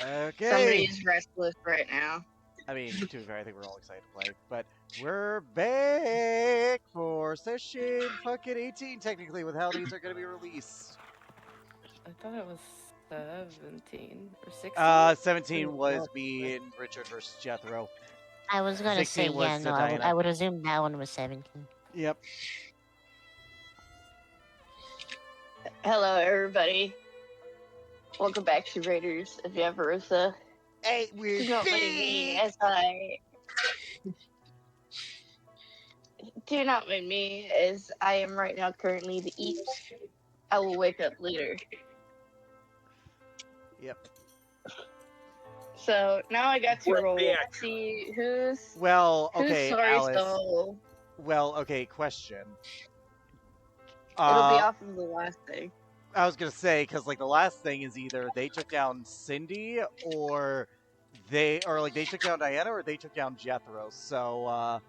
Somebody Okay. is restless right now. I mean, to be fair, I think we're all excited to play, but we're back for session fucking 18, technically, with how these are going to be released. I thought it was 17 or 16. 17 was me and Richard versus Jethro. I was gonna say, 16 was no, Diana. I would assume that one was 17. Yep. Hello, everybody. Welcome back to Raiders of Yaverotha. Hey, we're Do not mind me as I. Do not mind me as I am right now currently to eat. I will wake up later. Yep. So now I got to We're roll. back. See who's Well, who's okay, sorry Alice. soul. Well, okay, question. It'll be off of the last thing. I was gonna say, because like the last thing is either they took down Cindy or they took down Diana or they took down Jethro. So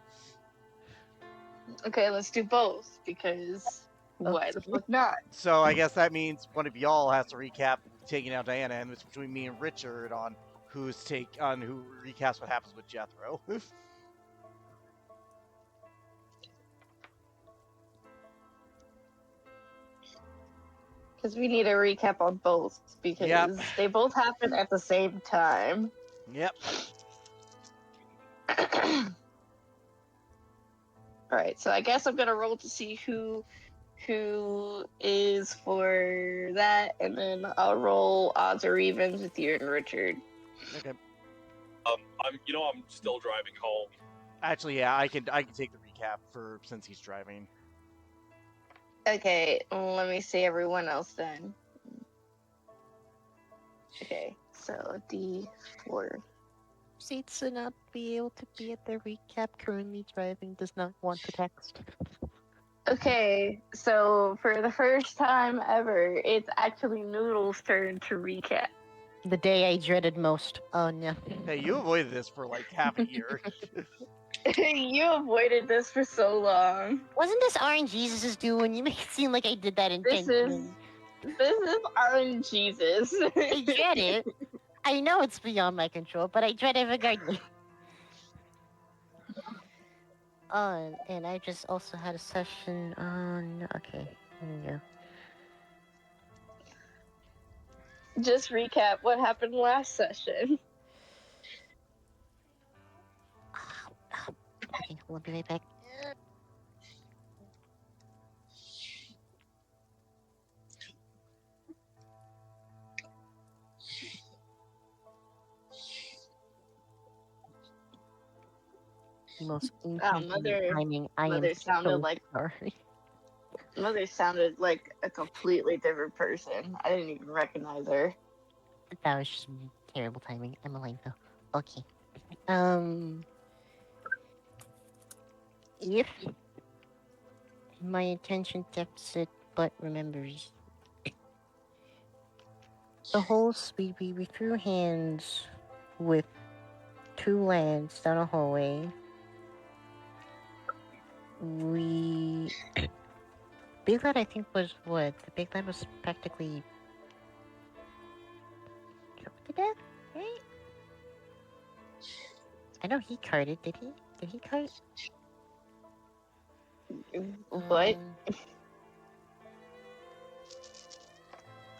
Okay, let's do both because why the fuck not? so I guess that means one of y'all has to recap taking out Diana, and it's between me and Richard on who recaps what happens with Jethro. Because we need a recap on both because they both happen at the same time. Yep. Alright, so I guess I'm gonna roll to see who is for that, and then I'll roll odds or evens with you and Richard. Okay. I'm still driving home. Actually, yeah, I can take the recap for since he's driving. Okay, let me see everyone else then. Okay, so D4. Seats to not be able to be at the recap. Currently driving, does not want to text. Okay, so for the first time ever, it's actually Noodle's turn to recap. The day I dreaded most. Oh no. Hey, you avoided this for like half a year. You avoided this for so long. Wasn't this Orange Jesus doing? You make it seem like I did that intentionally. This is Orange Jesus. I dread it. I know it's beyond my control, but I dread it regardless. And I just also had a session on. Okay, here we go. Just recap what happened last session. Okay, we'll be right back. Most timing. Mother sounded so like sorry. Mother sounded like a completely different person. I didn't even recognize her. That was just terrible timing. I'm alive though. Okay. If my attention deficit but remembers the whole speed, we threw hands with two lads down a hallway. Big Lad, I think, was what? The Big Lad was practically choked to death, right? I know he carted. Did he? Did he cart? What?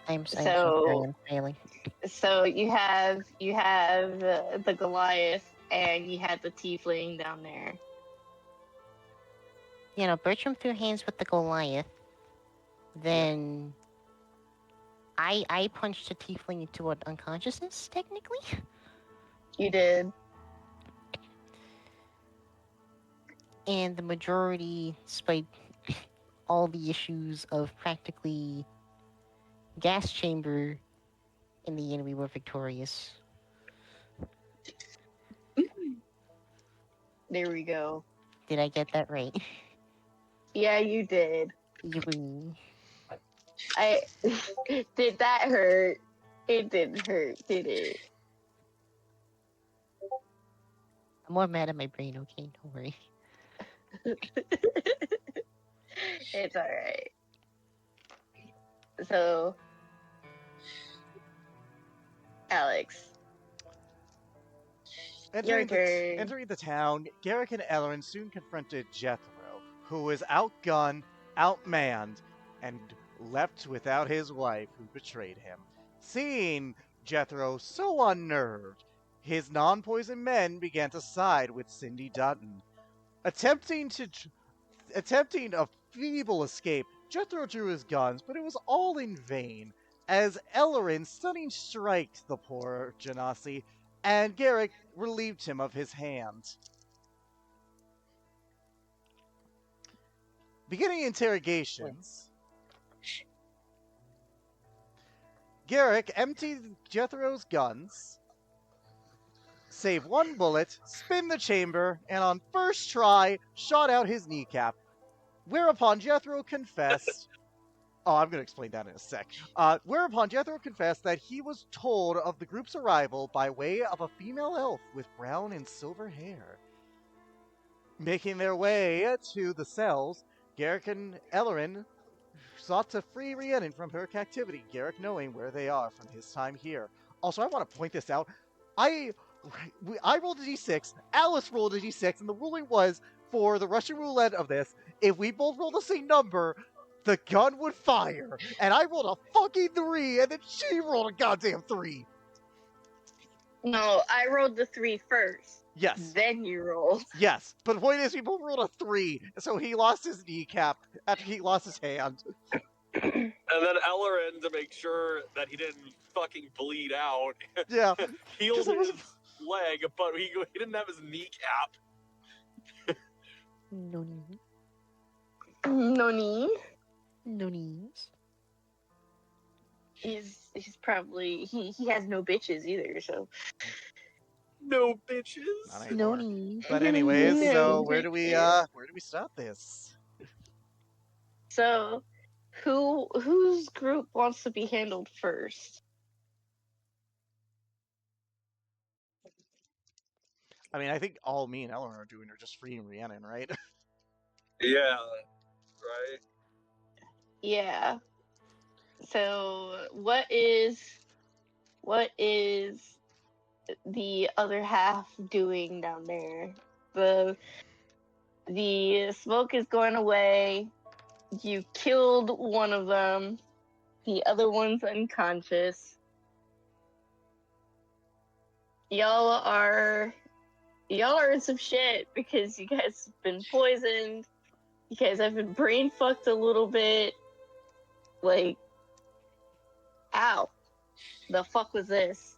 I'm sorry, I'm failing. So you have the Goliath and you had the Tiefling down there. You know, Bertram threw hands with the Goliath. Then I punched a Tiefling into unconsciousness, technically. You did. And the majority, despite all the issues of practically gas chamber, in the end we were victorious. There we go. Did I get that right? Yeah, you did. Yippee. Did that hurt? It didn't hurt, did it? I'm more mad at my brain, okay? Don't worry. It's alright. So, Alex, Your turn. Entering the town, Garrick and Ellerin soon confronted Jethro, who was outgunned, outmanned, and left without his wife, who betrayed him. Seeing Jethro so unnerved, his non-poisoned men began to side with Cindy Dutton. Attempting a feeble escape, Jethro drew his guns, but it was all in vain, as Ellerin stunning striked the poor Genasi, and Garrick relieved him of his hand. Beginning interrogations, Garrick emptied Jethro's guns, saved one bullet, spin the chamber, and on first try, shot out his kneecap. Whereupon Jethro confessed. Oh, I'm going to explain that in a sec. Whereupon Jethro confessed that he was told of the group's arrival by way of a female elf with brown and silver hair. Making their way to the cells, Garrick and Ellerin sought to free Rhiannon from her captivity, Garrick knowing where they are from his time here. Also, I want to point this out. I rolled a d6, Alice rolled a d6, and the ruling was, for the Russian roulette of this, if we both roll the same number, the gun would fire. And I rolled a fucking 3, and then she rolled a goddamn 3. No, I rolled the 3 first. Yes. Then you rolled. Yes, but the point is, we both rolled a 3, so he lost his kneecap after he lost his hand. And then Ellerin, to make sure that he didn't fucking bleed out, Yeah. healed his leg, but he didn't have his kneecap. No need. No need. No needs. He's probably he has no bitches either, so No bitches. Not No anymore. need. But anyways, No so where do we start this? So whose group wants to be handled first? I mean, I think all me and Eleanor are doing are just freeing Rhiannon, right? Yeah, right. Yeah. So what is the other half doing down there? The smoke is going away. You killed one of them. The other one's unconscious. Y'all are in some shit because you guys have been poisoned. You guys have been brain fucked a little bit. Like, ow. The fuck was this?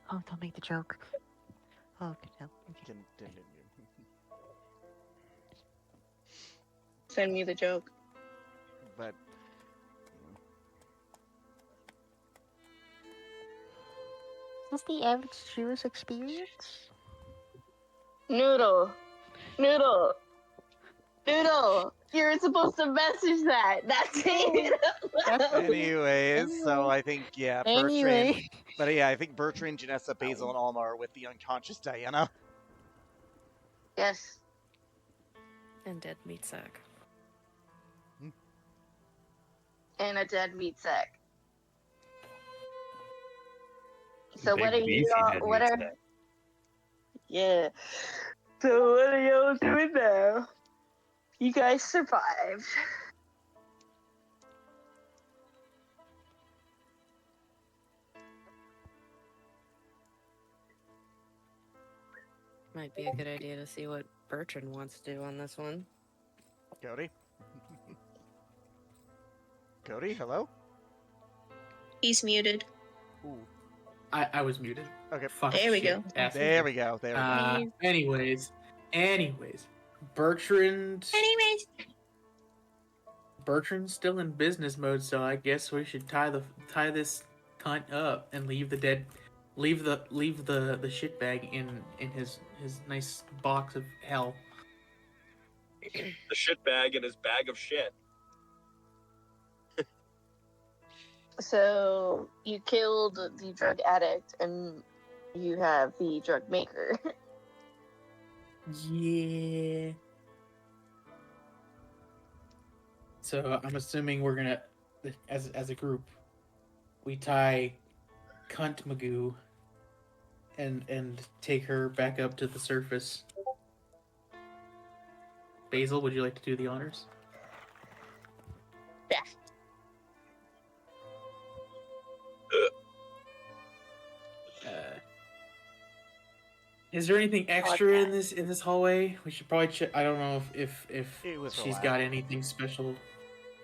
Oh, don't make the joke. Oh, good hell. Okay. Send me the joke. But Is this the average Jewish experience? Noodle. You're supposed to message that. That's it. anyways, so I think Bertrand. Anyway. But yeah, I think Bertrand, Janessa, Basil, and Alma are with the unconscious Diana. Yes. And dead meat sack. And a dead meat sack. So Big what are beefy you all, dead what meat are sack. Yeah. So what are y'all doing now? You guys survived. Might be a good idea to see what Bertrand wants to do on this one. Cody? Cody, hello? He's muted. Ooh. I was muted. Okay. Fuck There we shit, go. asshole. There we go. There we go. Anyways, Bertrand's still in business mode, so I guess we should tie this cunt up and leave the shit bag in his nice box of hell. The shit bag and his bag of shit. So you killed the drug addict and you have the drug maker. Yeah. So I'm assuming we're gonna, as a group, we tie cunt Magoo and take her back up to the surface. Basil, would you like to do the honors? Yeah. Is there anything extra in this hallway? We should probably check. I don't know if It was her she's lab. got anything special.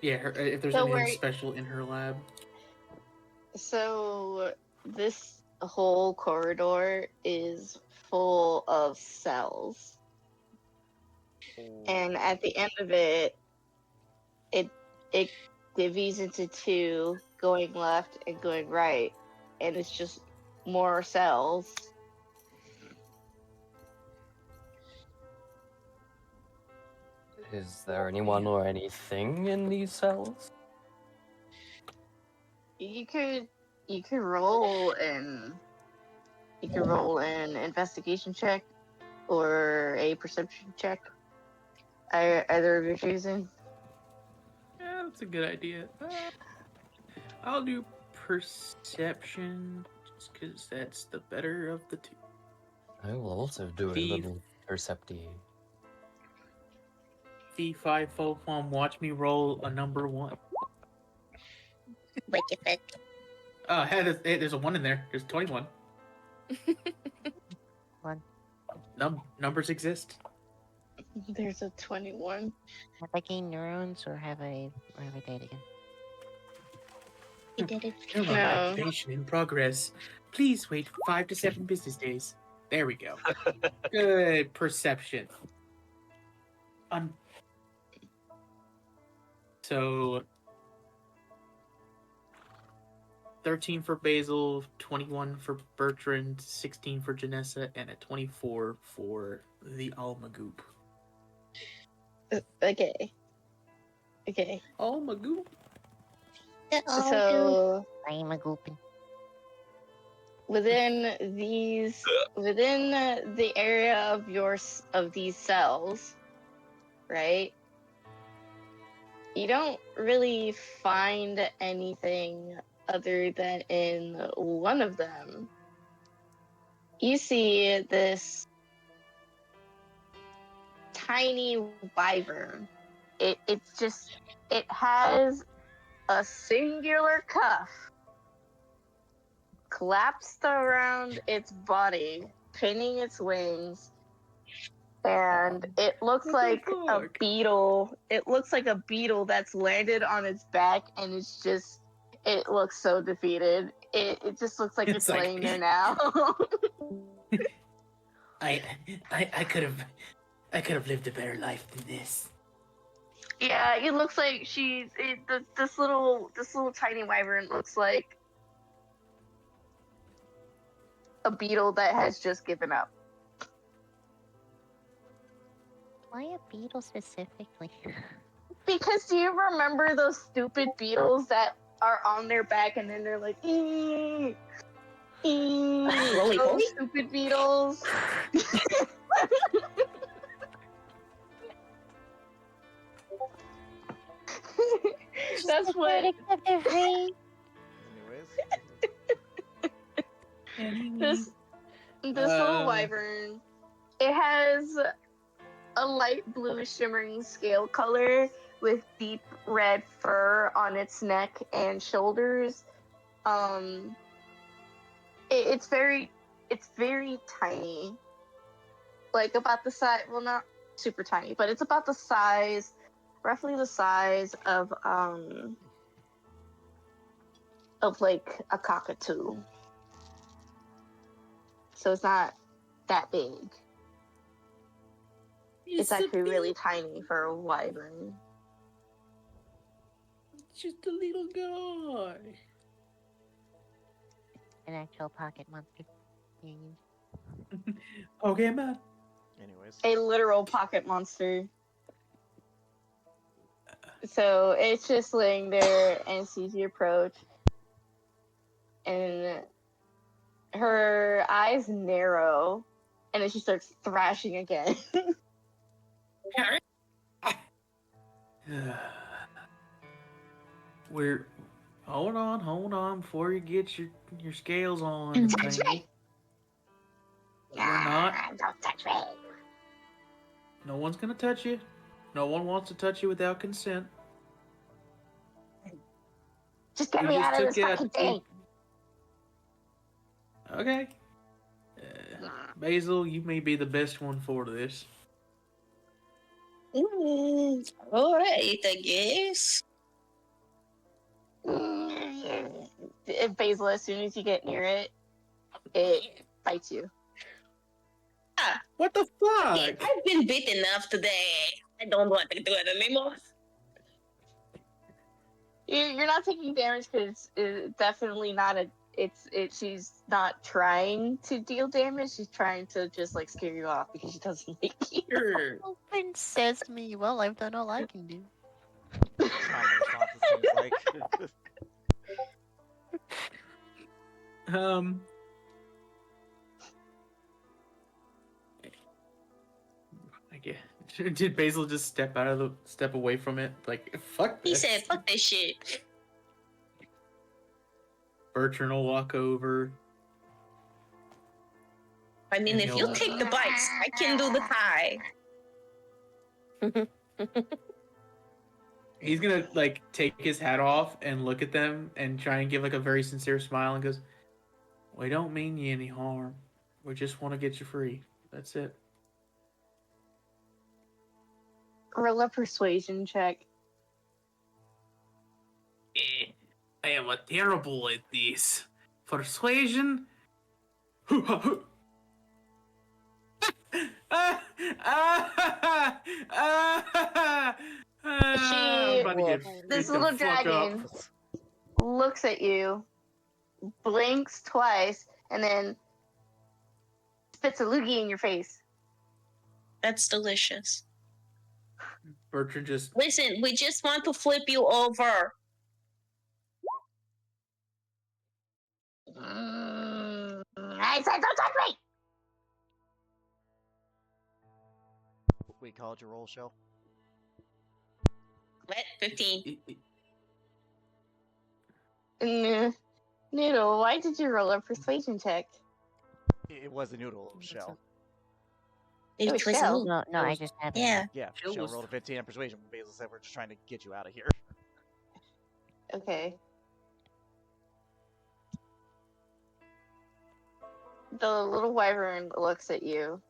Yeah, if there's Don't anything worry. special in her lab. So this whole corridor is full of cells, and at the end of it, it divvies into two, going left and going right, and it's just more cells. Is there anyone or anything in these cells? You could roll an investigation check or a perception check. Either of your choosing. Yeah, that's a good idea. I'll do perception just because that's the better of the two. I will also do a Thief. little percepti. D5 Fofom, watch me roll a number 1. What you think? Hey, there's a 1 in there. There's 21. One. Numbers exist. There's a 21. Have I gained neurons or have I died again? You did it. Neuron No. activation in progress. Please wait 5 to 7 business days. There we go. Good perception. So 13 for Basil, 21 for Bertrand, 16 for Janessa, and a 24 for the Almagoop. Okay. Oh, Oh, So I'm a goopin. within the area of these cells, right? You don't really find anything other than in one of them. You see this tiny wyvern. It has a singular cuff collapsed around its body, pinning its wings, and it looks What the like a fuck? beetle. It looks like a beetle that's landed on its back, and it looks so defeated. It just looks like It's it's like- laying there now. I could have lived a better life than this. Yeah, it looks like this little tiny wyvern looks like a beetle that has just given up. Why a beetle specifically? Because do you remember those stupid beetles that are on their back and then they're like, ee, Roly those poly? stupid beetles. That's what Anyways, this little wyvern. It has a light blue shimmering scale color with deep red fur on its neck and shoulders. It's very tiny, like about the size. Well, not super tiny, but it's about the size, roughly the size of like a cockatoo. So it's not that big. It's actually really tiny for a wyvern. just a little guy. An actual pocket monster. Mm. Okay, man. anyways. A literal pocket monster. So it's just laying there and sees you approach. And her eyes narrow. And then she starts thrashing again. We're Hold on, before you get your scales on. Don't and touch things. me. We're not. Don't touch me. No one's gonna touch you. No one wants to touch you without consent. Just get We me just out of took this you fucking thing. Okay. Basil, you may be the best one for this. Alright, I guess. Basil, as soon as you get near it, it bites you. What the fuck? I've been bit enough today. I don't want to do it anymore. You're not taking damage because it's definitely not a. She's not trying to deal damage. She's trying to just like scare you off because she doesn't like you. Sure. Open sesame. Well, I've done all I can do. Kind of response, it seems like. I guess. Did Basil just step away from it? Like, fuck He this. said, fuck this shit. Bertrand will walk over. I mean, And if you he'll- take the bites, I can do the high. He's gonna like take his hat off and look at them and try and give like a very sincere smile and goes, "We don't mean you any harm. We just want to get you free. That's it." Roll a persuasion check. I am a terrible at this. Persuasion? This little dragon looks at you, blinks twice, and then spits a loogie in your face. That's delicious. Bertrand just Listen, we just want to flip you over. I said don't touch me! We called your roll, Shell. What? 15. Noodle, why did you roll a persuasion check? It was a noodle, Shell. It was was Shell. No, I just had it. Yeah. Yeah, Shell Shell was- rolled a 15 on persuasion. Basil said we're just trying to get you out of here. Okay. The little wyvern looks at you,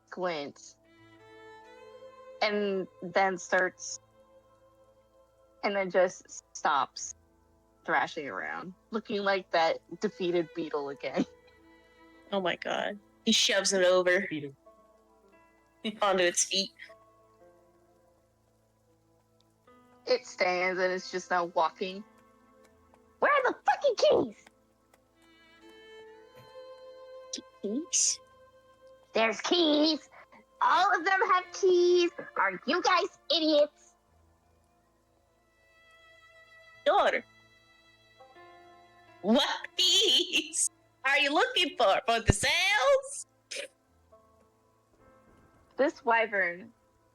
squints, and then just stops thrashing around, looking like that defeated beetle again. Oh my god. He shoves it over onto its feet. It stands and it's just now walking. Where are the fucking keys? Keys? There's keys. All of them have keys. Are you guys idiots? Daughter. What keys are you looking for? For the sales? This wyvern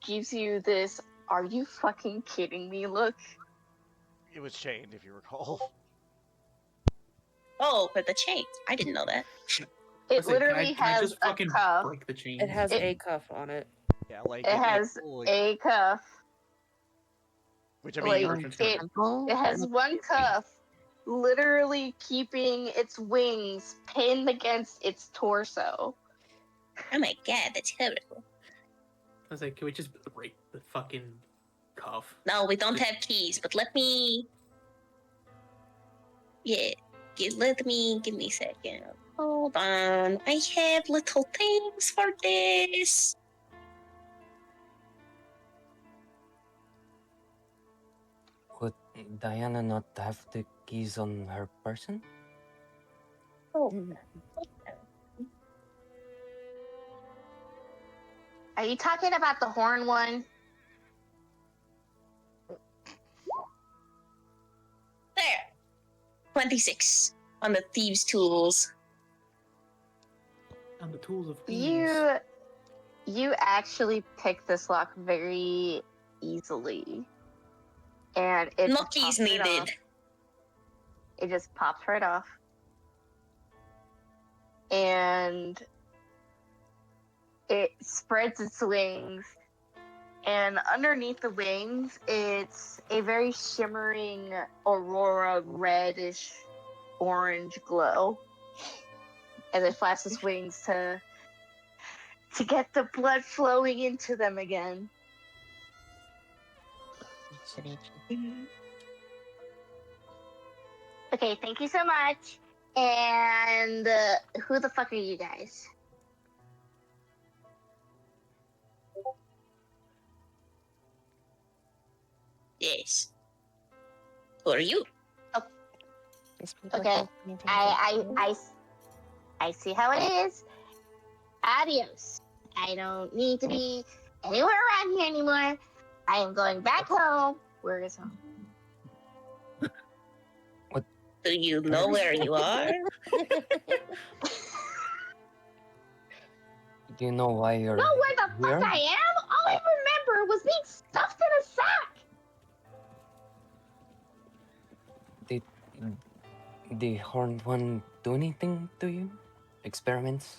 gives you this "are you fucking kidding me" look. It was chained, if you recall. Oh, but the chains. I didn't know that. It literally can I has just a fucking cuff. break the chain? It has It- a cuff on it. Yeah, like It has like, a cuff. which I mean, like, Bertrand's gonna- It has one cuff, literally keeping its wings pinned against its torso. Oh my god, that's horrible. I was like, can we just break the fucking cuff? No, we don't have keys, but let me. Yeah, let me. Give me a second. Hold on. I have little things for this. Would Diana not have the keys on her person? Oh. Are you talking about the horn one? There. 26 on the thieves' tools. On the tools of thieves. You actually pick this lock very easily. And it's No keys needed. it just pops right off. And it spreads its wings. And underneath the wings, it's a very shimmering aurora reddish orange glow. As it flaps its wings to get the blood flowing into them again. Okay, thank you so much. And who the fuck are you guys? Yes. Who are you? Oh. Okay, I see how it is. Adios. I don't need to be anywhere around here anymore. I am going back home. Where is home? Do you know where you are? Do you know why you're Know where the here? fuck I am? All I remember was being stuffed in a sack. Did the Horned One do anything to you? Experiments?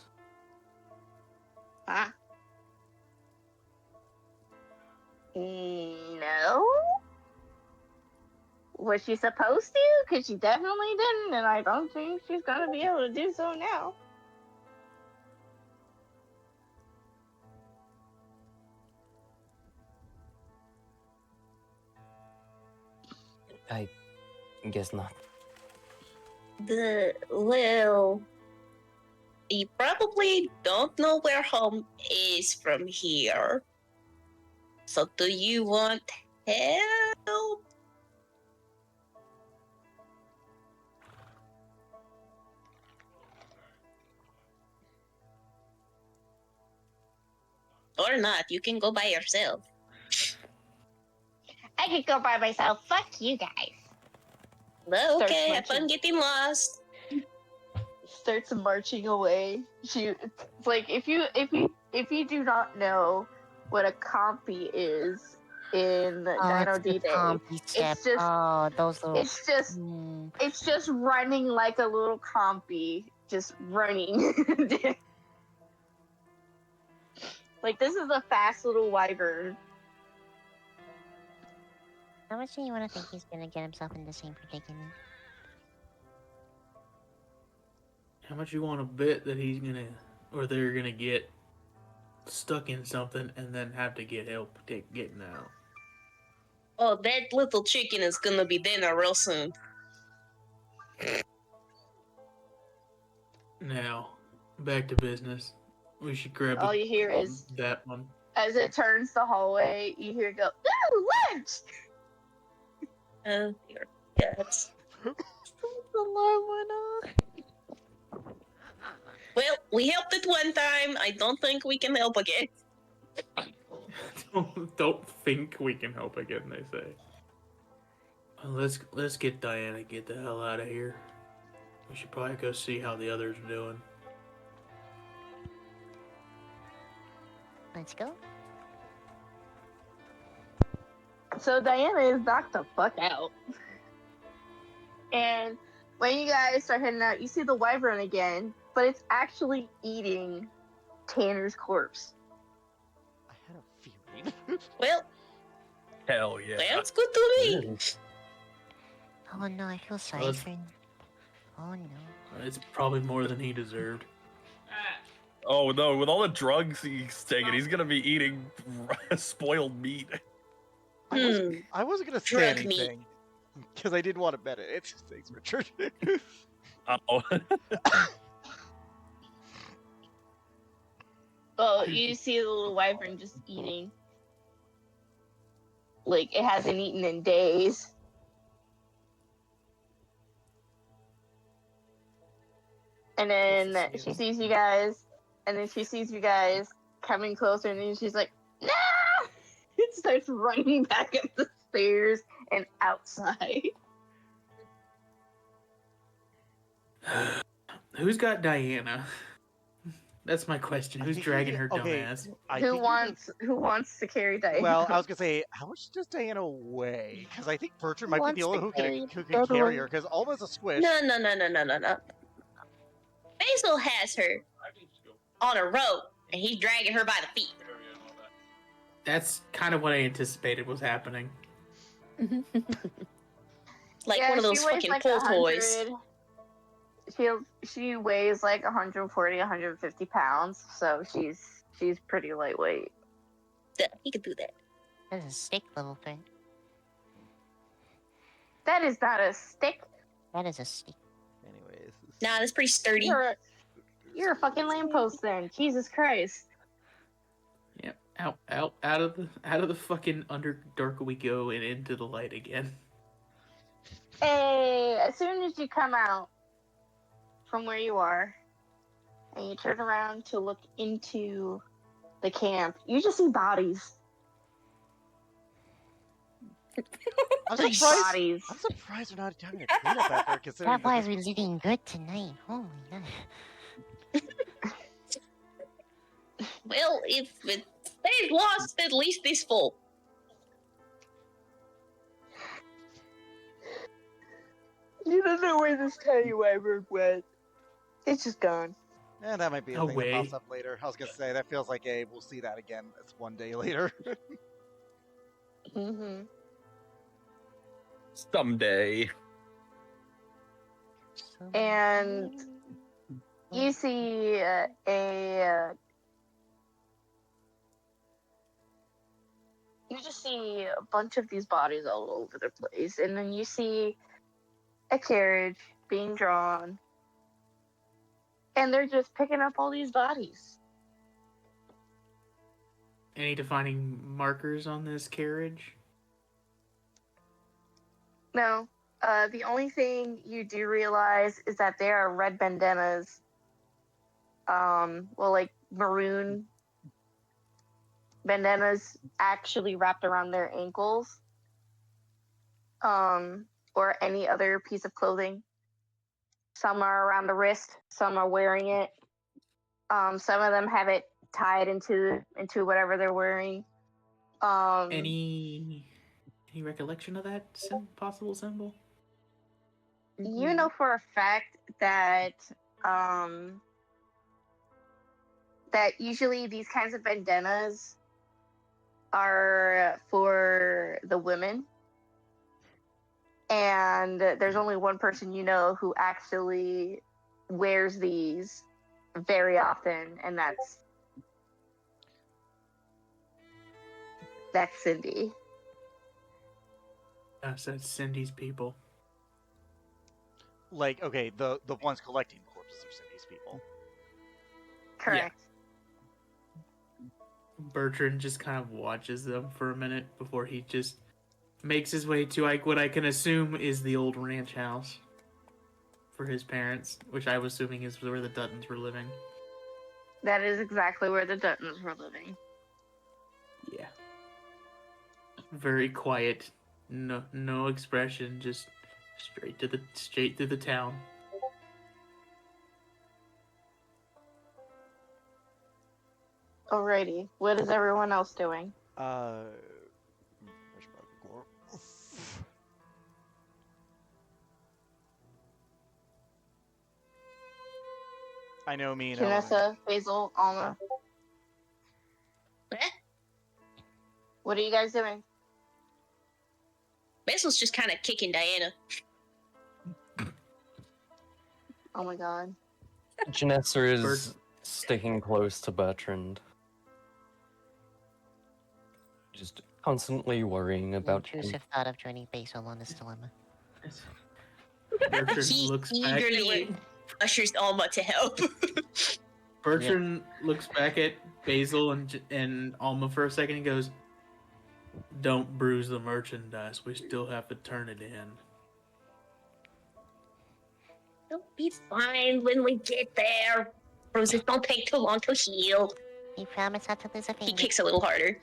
Huh? No. Was she supposed to? Because she definitely didn't, and I don't think she's gonna be able to do so now. I guess not. Well, you probably don't know where home is from here. So do you want help? Or not, you can go by yourself. I could go by myself. Fuck you guys. Well, Starts okay, have marching. fun getting lost. Starts marching away. It's like if you do not know what a compy is in Dino D-Day, it's just those little. it's just running like a little compy, just running. Like this is a fast little wyvern. How much do you want to think he's gonna get himself in the same predicament? How much you want to bet that he's gonna, or they're gonna get stuck in something and then have to get help getting out? Oh, that little chicken is gonna be dinner real soon. Now, back to business. We should grab All you hear is that one. as it turns the hallway, you hear it go, "Ooh, lunch!" Oh, your guts. The alarm went off. Well, we helped it one time. I don't think we can help again. Don't think we can help again, they say. Let's get Diana, get the hell out of here. We should probably go see how the others are doing. Let's go. So Diana is knocked the fuck out. And when you guys start heading out, you see the wyvern again, but it's actually eating Tanner's corpse. I had a feeling. Well, Hell yeah. sounds good to me. Oh no, I feel sorry for him. Oh no. It's probably more than he deserved. Oh no, with all the drugs he's taking, he's gonna be eating spoiled meat. I wasn't gonna say Drug anything because I didn't want to bet it. It's thanks, Richard. Uh-oh. Oh, you see the little wyvern just eating. Like, it hasn't eaten in days. And then she sees you guys, coming closer, and then she's like, "No!" It starts running back up the stairs and outside. Who's got Diana? That's my question. I Who's think dragging he- her okay, dumbass? I Who think wants to carry Diana? Well, I was gonna say, how much does Diana weigh? Because I think Bertrand might be the only who can carry her. Because Alma's a squish. No. Basil has her on a rope, and he's dragging her by the feet. That's kind of what I anticipated was happening. Like Yeah, one of those she weighs fucking like pull toys. 100. She weighs like 140, 150 pounds, so she's pretty lightweight. Yeah, he could do that. That's a stick level thing. That is not a stick. That is a stick. Anyways. Nah, that's pretty sturdy. You're a fucking lamppost then. Jesus Christ. Yep. Out of the fucking underdark we go and into the light again. Hey, as soon as you come out from where you are and you turn around to look into the camp, you just see bodies. I'm Just surprised. bodies. I'm surprised we're not having a cleanup effort. Considering That why that we're living good tonight. Holy God. Well, if it stays lost, at least it's full. You don't know where this tiny wyvern went. It's just gone. Yeah, that might be a No thing way. that pops up later. I was gonna say that feels like we'll see that again. It's one day later. Mm-hmm. Someday. And you see you just see a bunch of these bodies all over the place, and then you see a carriage being drawn, and they're just picking up all these bodies. Any defining markers on this carriage? No, the only thing you do realize is that there are red bandanas, like maroon bandanas actually wrapped around their ankles, or any other piece of clothing. Some are around the wrist, some are wearing it. Some of them have it tied into whatever they're wearing. Any recollection of that possible symbol? You know for a fact that that usually these kinds of bandanas are for the women, and there's only one person you know who actually wears these very often, and that's Cindy. So it's Cindy's people. Like, okay, the ones collecting the corpses are Cindy's people. Correct. Bertrand just kind of watches them for a minute before he just makes his way to like what I can assume is the old ranch house for his parents, which I was assuming is where the Duttons were living. That is exactly where the Duttons were living. Yeah. Very quiet. No expression, just straight to the town. Alrighty, what is everyone else doing? Where's my corp? I know me and Janessa, Basil, Alma. Eh? What are you guys doing? Basil's just kind of kicking Diana. Oh my god. Janessa is sticking close to Bertrand. Just constantly worrying The about him. intrusive thought of joining Basil on this dilemma. Bertrand He looks back. eagerly ushers Alma to help. Bertrand looks back at Basil and Alma for a second and goes, "Don't bruise the merchandise. We still have to turn it in." It'll be fine when we get there. Bruises don't take too long to heal. He promised not to lose a He finger. kicks a little harder.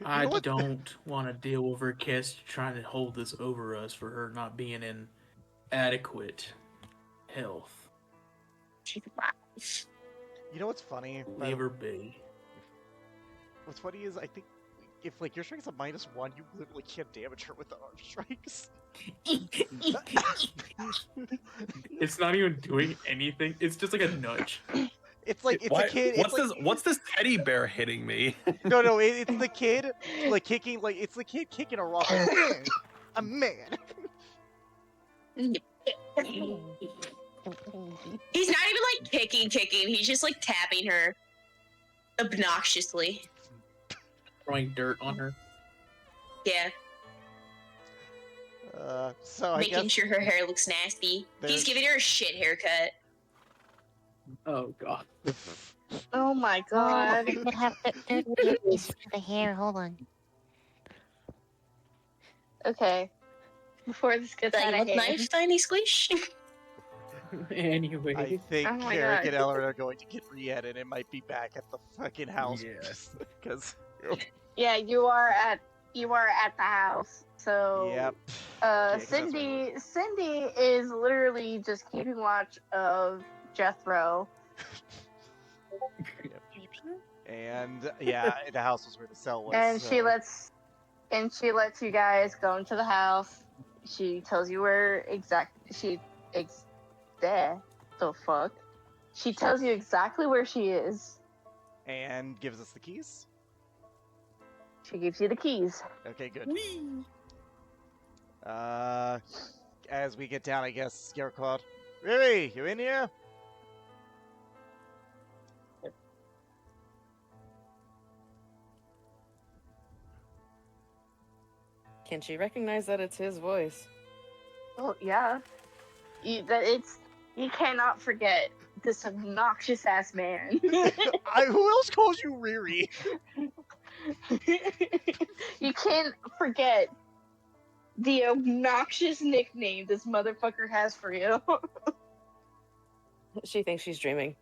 I don't want to deal with Orchestra trying to hold this over us for her not being in adequate health. She's wise. You know what's funny? Never be. What's funny is I think if like your strike's a -1, you literally can't damage her with the arm strikes. It's not even doing anything. It's just like a nudge. It's like it's Why, a kid. what's It's like this? What's this teddy bear hitting me? no, it's the kid like kicking like it's the kid kicking a rock. Like, man, a man. He's not even like kicking. He's just like tapping her obnoxiously. Throwing dirt on her. Yeah, So I making guess sure her hair looks nasty. He's giving her a shit haircut. Oh god. Oh my Oh, I god. could have the piece for the hair. Hold on. Okay. Before this gets out Like, of what hand. knife, Tiny Squish? Anyway. I think Oh my Garrick God. and Ellen are going to get re-ed and it might be back at the fucking house. Yeah. Because Yeah, you are at the house. So yep. Yeah, 'cause that's Cindy is literally just keeping watch of Jethro. And yeah, the house was where the cell was. And so- she lets you guys go into the house. She tells you where the fuck. She tells you exactly where she is. and gives us the keys. She gives you the keys. Okay, good. As we get down, I guess Garrick called. Riri, you in here? Can she recognize that it's his voice? Oh yeah. You cannot forget this obnoxious ass man. Who else calls you Riri? You can't forget the obnoxious nickname this motherfucker has for you. She thinks she's dreaming.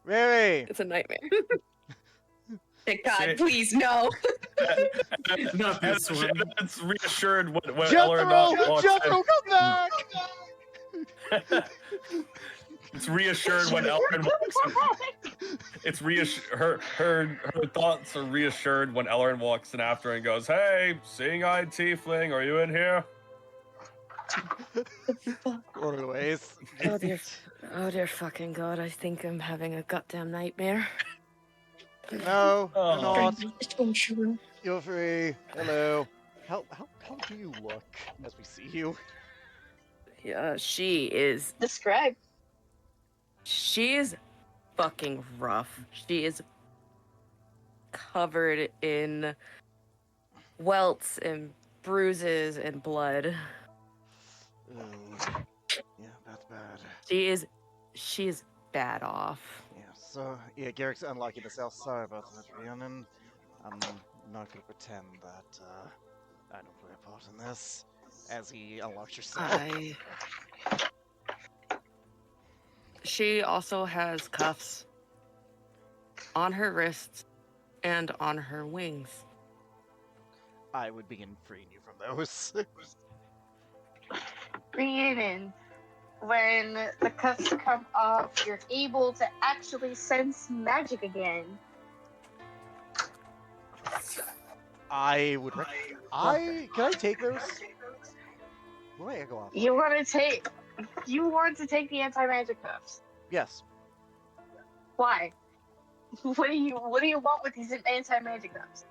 Riri! It's a nightmare. Thank God, Shit. please, no. Not this one. It's reassured when Ellen walks Jethro, in. come back! It's reassured when Ellen walks in. It's her thoughts are reassured when Ellen walks in after and goes, "Hey, seeing-eyed tiefling, are you in here?" Anyways. Oh dear fucking god, I think I'm having a goddamn nightmare. No, Oh. you're not. Oh, sure. You're free. Hello. How do you look as we see you? Yeah, she is Describe. fucking rough. She is covered in welts and bruises and blood. Yeah, that's bad. She is bad off. Yeah, so, yeah, Garrick's unlocking the cell. Sorry about that, Rhiannon. I'm not gonna pretend that, I don't play a part in this. As he unlocks your cell. She also has cuffs on her wrists and on her wings. I would begin freeing you from those. Rhiannon, when the cuffs come off, you're able to actually sense magic again. I would can I take those? Why I go off? You want to take the anti-magic cuffs. Yes. Why? What do you want with these anti-magic cuffs?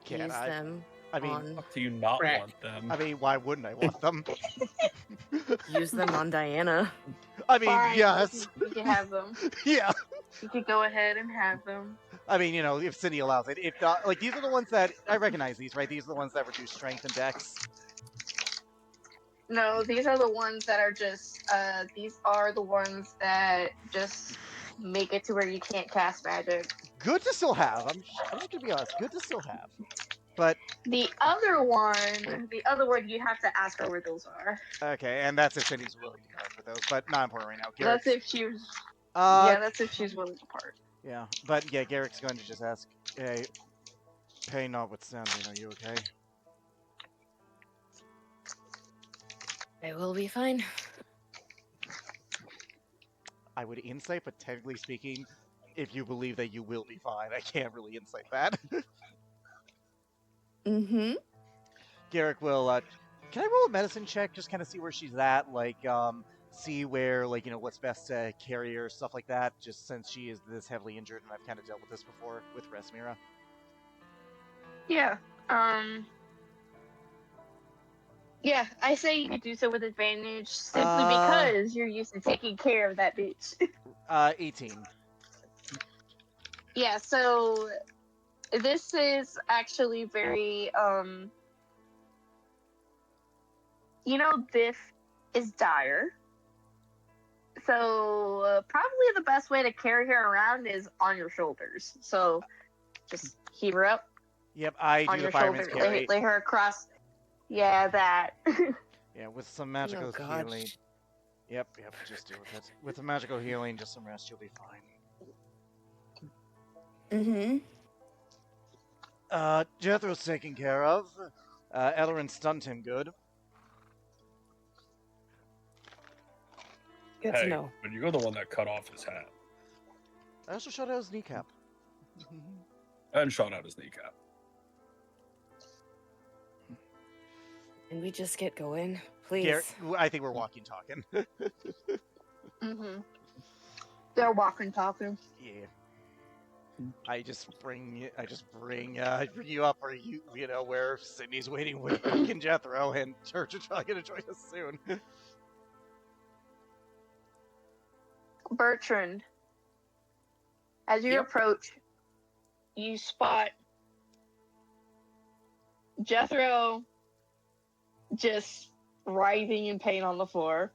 Can Use I? them I mean, on Do you not Right. want them? I mean, why wouldn't I want them? use them on Diana. I mean, Fine, yes. you can have them. Yeah. You can go ahead and have them. I mean, you know, if Cindy allows it. If not, like, these are the ones that I recognize these, right? These are the ones that reduce strength and dex. No, these are the ones that are just. These are the ones that just make it to where you can't cast magic. Good to still have. I'm just gonna be honest. Good to still have. But The other one, you have to ask her where those are. okay, and that's if Cindy's willing to part with those, but not important right now. That's Garrick's, if she's. uh, That's if she's willing to part. yeah, but yeah, Garrick's going to just ask, hey, pain notwithstanding, are you okay? I will be fine. I would insight, but technically speaking, if you believe that you will be fine, I can't really insight that. Mm-hmm. Garrick will, can I roll a medicine check, just kind of see where she's at, like, see where, like, what's best to carry her, stuff like that, just since she is this heavily injured, and I've kind of dealt with this before with Resmira. Yeah. Yeah, I say you do so with advantage simply because you're used to taking care of that bitch. 18. Yeah, so this is actually very this is dire. So probably the best way to carry her around is on your shoulders. So just keep her up Yep, I on do your the fireman's shoulder, carry. lay her across. Yeah, that. Yeah, with some magical healing. Yep, just deal with it. With the magical healing, just some rest, you'll be fine. Mm-hmm. Jethro's taken care of. Ellerin stunned him good. Good to know. But you're the one that cut off his hat I also shot out his kneecap. and shot out his kneecap. Can we just get going, please? Garrett, I think we're walking talking. Mm-hmm. They're walking, talking. Yeah. I just bring you up, or where Sydney's waiting with Rick and Jethro, and Church are probably gonna join us soon. Bertrand, as you approach, you spot Jethro just writhing in pain on the floor.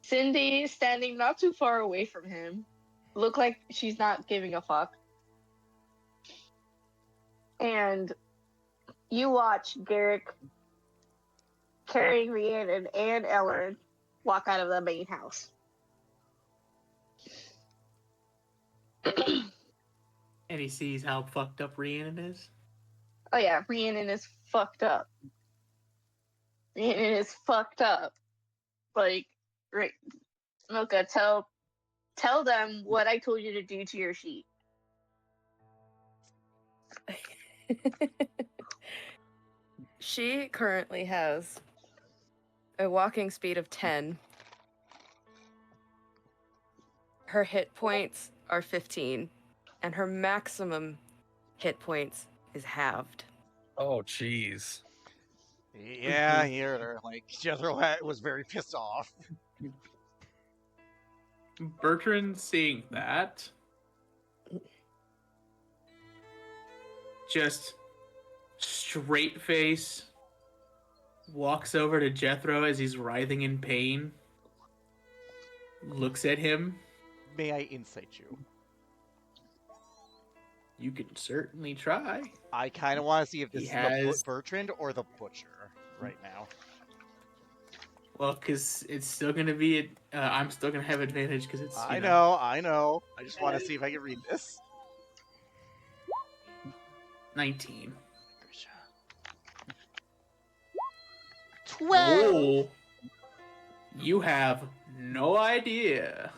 Cindy standing not too far away from him. Look like she's not giving a fuck. And you watch Garrick carrying Rhiannon and Ellen walk out of the main house. And he sees how fucked up Rhiannon is. Oh yeah, Rhiannon is fucked up. Rhiannon is fucked up. Like, right, Milka, tell them what I told you to do to your sheet. She currently has a walking speed of 10. Her hit points are 15, and her maximum hit points is halved. Oh, jeez. Yeah, I hear her. Like, Jethro was very pissed off. Bertrand, seeing that, just straight face, walks over to Jethro as he's writhing in pain, looks at him. May I insight you? You can certainly try. I kind of want to see if this He is has- the Bertrand or the Butcher right now. Well, because it's still going to be, I'm still going to have advantage because it's, I know. I just want to see if I can read this. 19. 12! Oh, you have no idea.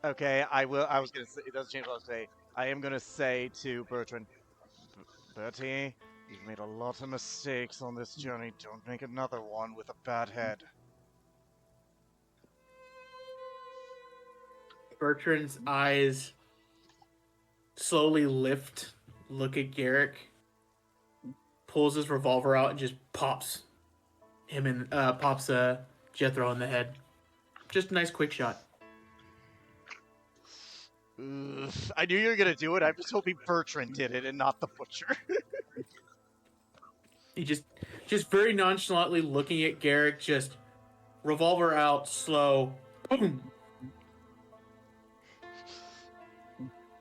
Okay, I was gonna say, it doesn't change what I was saying. I am gonna say to Bertrand, Bertie, you've made a lot of mistakes on this journey. Don't make another one with a bad head. Bertrand's eyes slowly lift, look at Garrick, pulls his revolver out and just pops Jethro in the head. Just a nice quick shot. I knew you were gonna do it. I'm just hoping Bertrand did it and not the Butcher. He just very nonchalantly looking at Garrick, just revolver out, slow, boom.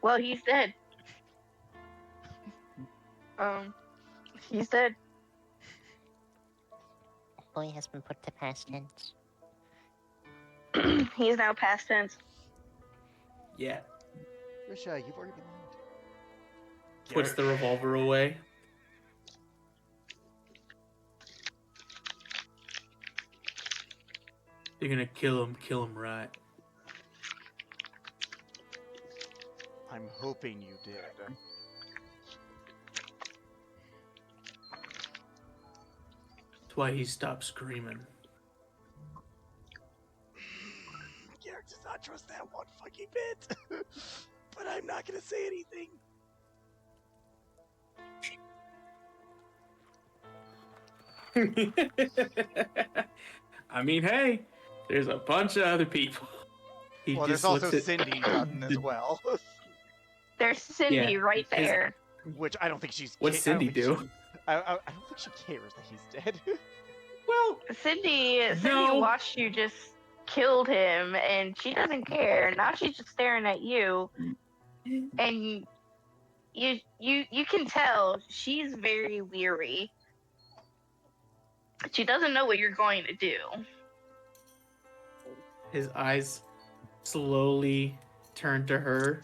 Well, he's dead. He's dead. Boy has been put to past tense. He's now past tense. Yeah. Risha, you've already been named. Puts the revolver away. You're gonna kill him right. I'm hoping you did. That's why he stopped screaming. Garrick does not trust that one fucking bit. But I'm not gonna say anything. I mean, hey, there's a bunch of other people. He Well, just there's also looks at Cindy Dutton as well. There's Cindy Yeah, right his- there. Which I don't think she's. What's I don't Cindy think do? I don't think she cares that he's dead. Well, Cindy No. watched you just killed him, and she doesn't care. Now she's just staring at you, and you can tell she's very weary. She doesn't know what you're going to do. his eyes slowly turn to her.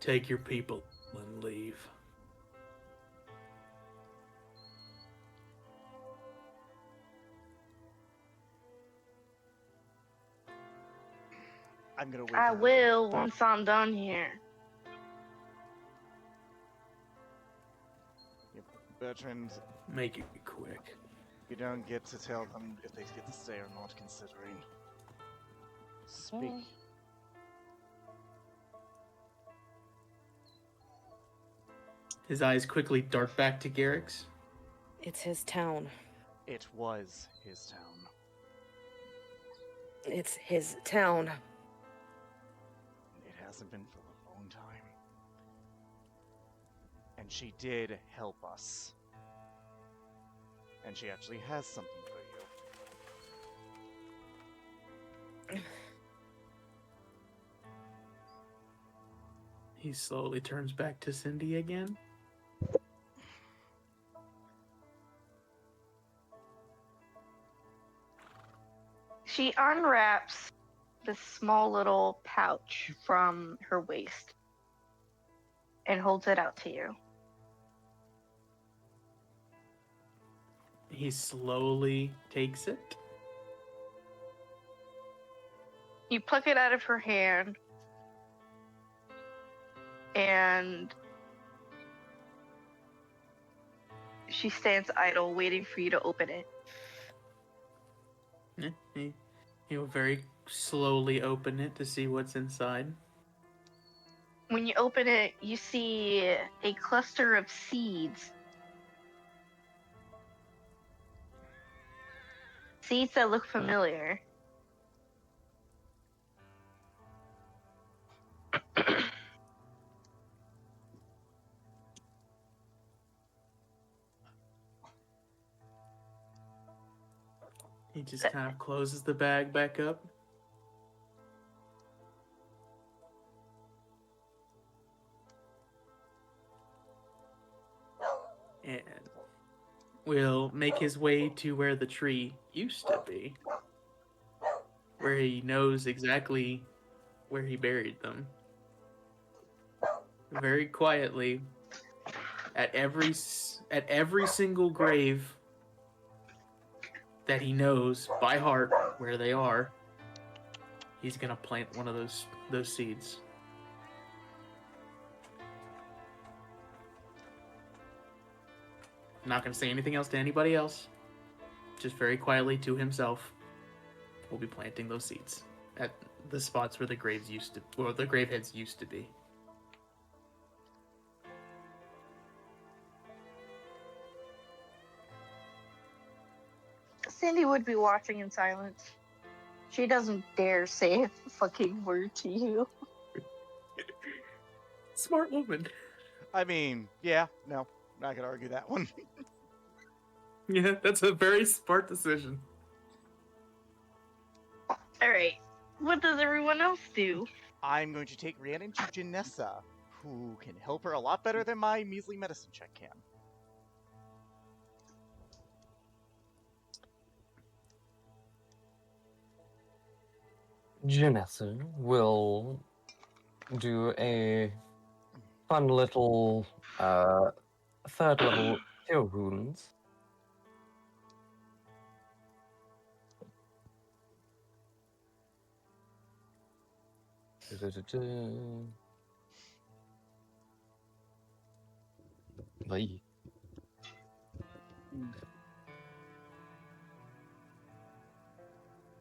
Take your people and leave. I'm gonna wait. I for her. will once I'm done here. Yep. Bertrand, Make it quick. you don't get to tell them if they get to stay or not, considering. Speak. His eyes quickly dart back to Garrick's. It's his town. It was his town. It's his town. It hasn't been for a long time. And she did help us. And she actually has something for you. He slowly turns back to Cindy again. She unwraps this small little pouch from her waist and holds it out to you. He slowly takes it. You pluck it out of her hand, and she stands idle, waiting for you to open it. He will very slowly open it to see what's inside. When you open it, you see a cluster of seeds. Seeds that look familiar. He just kind of closes the bag back up. And will make his way to where the tree used to be. Where he knows exactly where he buried them. Very quietly, at every single grave that he knows by heart where they are, he's gonna plant one of those seeds. Not gonna say anything else to anybody else. Just very quietly to himself, we'll be planting those seeds at the spots where the graves used to, or the grave heads used to be. Cindy would be watching in silence. She doesn't dare say a fucking word to you. Smart woman. I mean, yeah, no, not gonna argue that one. Yeah, that's a very smart decision. Alright, what does everyone else do? I'm going to take Rhiannon to Janessa, who can help her a lot better than my measly medicine check can. Janessa will do a fun little third level cure wounds. Bye.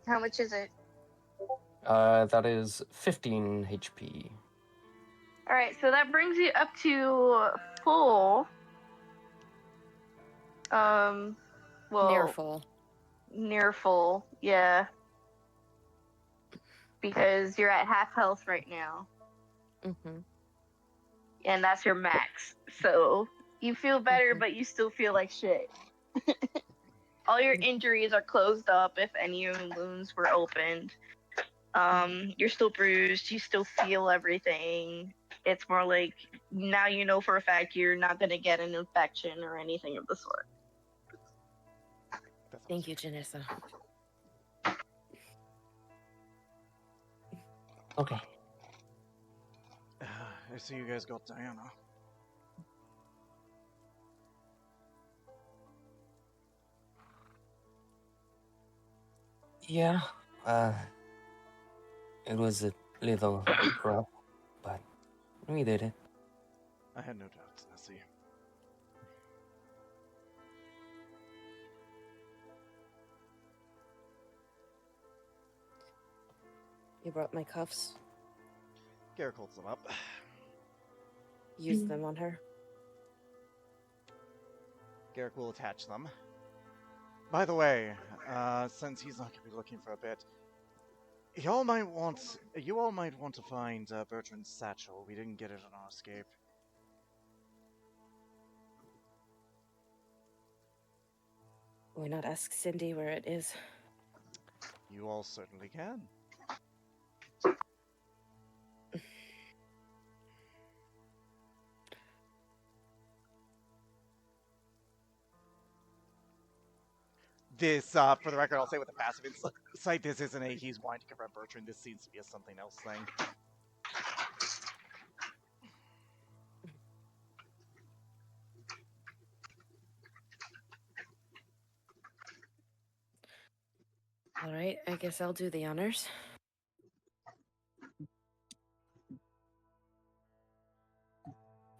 How much is it? That is 15 HP. All right, so that brings you up to full. Well, Near full. near full, yeah. Because you're at half health right now, Mm-hmm. and that's your max. So you feel better, but you still feel like shit. All your injuries are closed up if any of your wounds were opened. You're still bruised, you still feel everything. It's more like now you know for a fact you're not gonna get an infection or anything of the sort. That's Thank you, Janessa. Okay. I see you guys got Diana. Yeah. It was a little rough, but we did it. I had no doubts, Nessie. You brought my cuffs. Garrick holds them up. Use them on her. Garrick will attach them. By the way, since he's not going to be looking for a bit, you all might want to find Bertrand's satchel. We didn't get it on our escape. Why not ask Cindy where it is? You all certainly can. This, for the record, I'll say with the passive insight, this isn't a he's wanting to confront Bertrand. This seems to be a something else thing. All right, I guess I'll do the honors.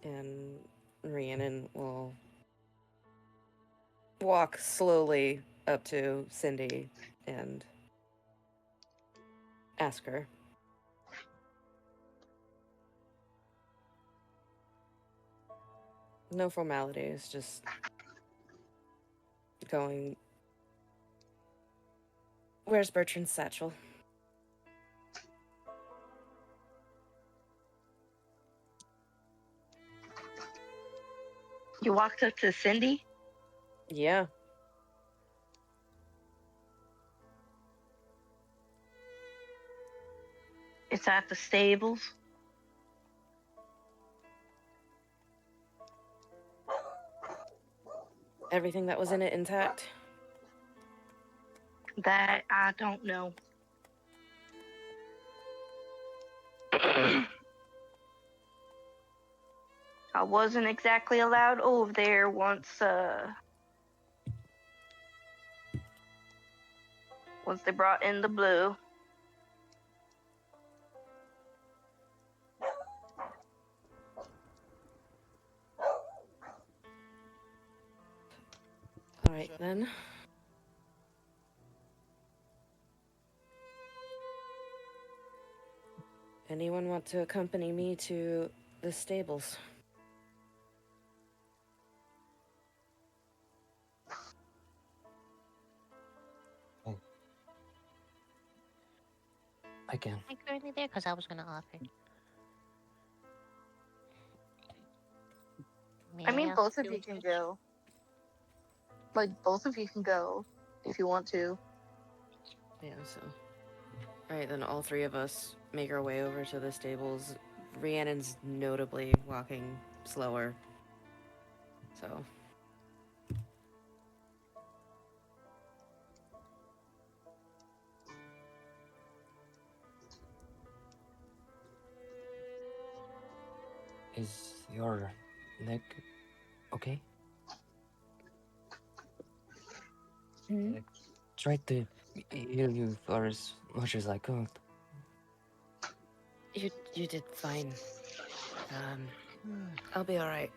And Rhiannon will walk slowly up to Cindy and ask her. No formalities, just going. Where's Bertrand's satchel? You walked up to Cindy? Yeah. It's at the stables. Everything that was in it intact? That I don't know. I wasn't exactly allowed over there once they brought in the blue. All right, then. Anyone want to accompany me to the stables? I can. I'm currently there because I was going to offer. I mean, ask both of you you can go. Like, both of you can go if you want to. Yeah, so. All right, then all three of us make our way over to the stables. Rhiannon's notably walking slower. So. Is your neck okay? Hmm? I tried to heal you for as much as I could. You did fine. I'll be all right.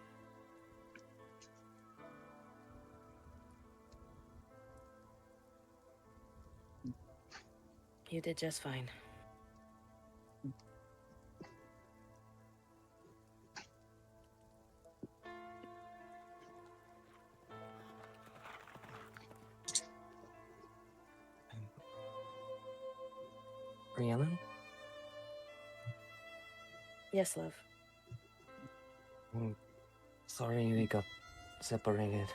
You did just fine. Rhiannon? Yes, love. I'm sorry we got separated.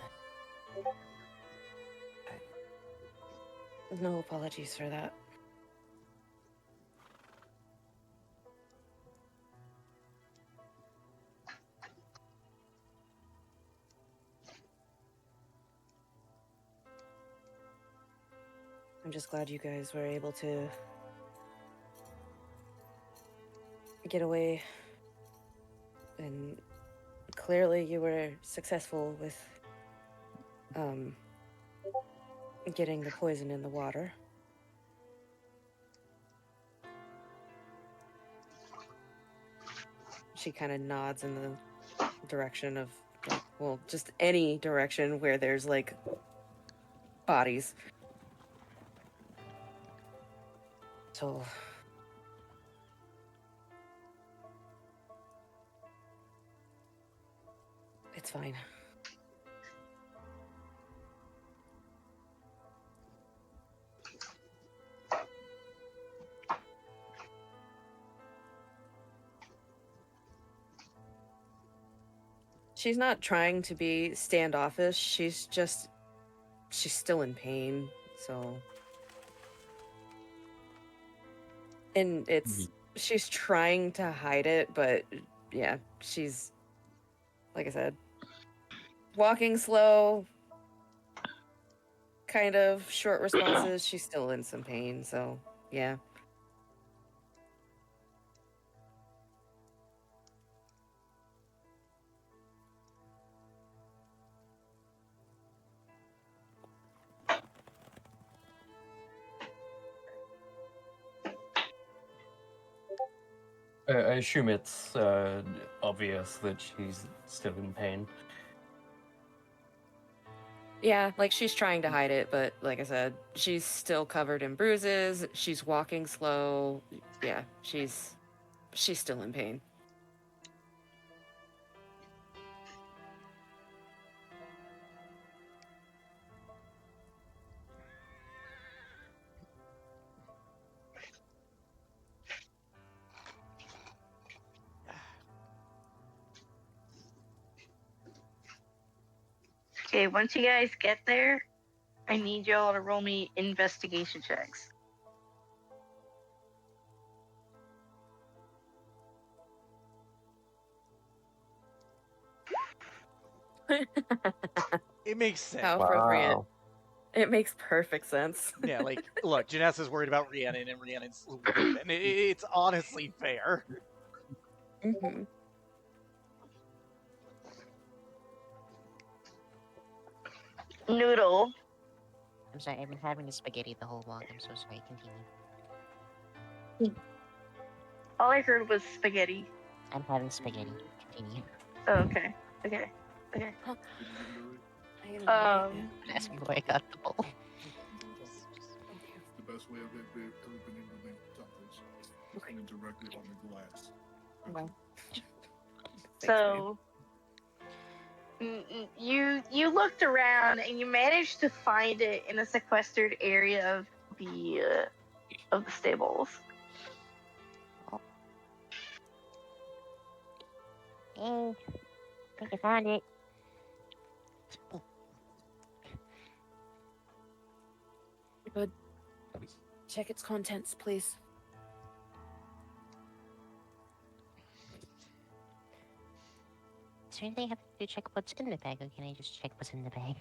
No apologies for that. I'm just glad you guys were able to get away, and clearly you were successful with getting the poison in the water. She kind of nods in the direction of, like, well, just any direction where there's, like, bodies. So... it's fine. She's not trying to be standoffish. She's still in pain, so... and she's trying to hide it, but yeah, she's, like I said, walking slow, kind of short responses. She's still in some pain, so yeah. I assume it's obvious that she's still in pain. Yeah, like, she's trying to hide it, but like I said, she's still covered in bruises. She's walking slow. Yeah, she's still in pain. Okay, once you guys get there, I need y'all to roll me investigation checks. It makes sense. How appropriate. Wow. It makes perfect sense. Yeah, like, look, Janessa's worried about Rhiannon, and Rhiannon's wounded, and it's honestly fair. Mm-hmm. Noodle. I'm sorry, I've been having the spaghetti the whole walk. I'm so sorry. Continue. All I heard was spaghetti. I'm having spaghetti. Continue. Oh, okay. Okay. I'm asking where I got the bowl. The best way I've ever been able to make tacos. Putting it directly on the glass. Well. So you looked around and you managed to find it in a sequestered area of the stables. Hey, I think I found it. Good. Check its contents, please. Is there anything I have to check what's in the bag, or can I just check what's in the bag?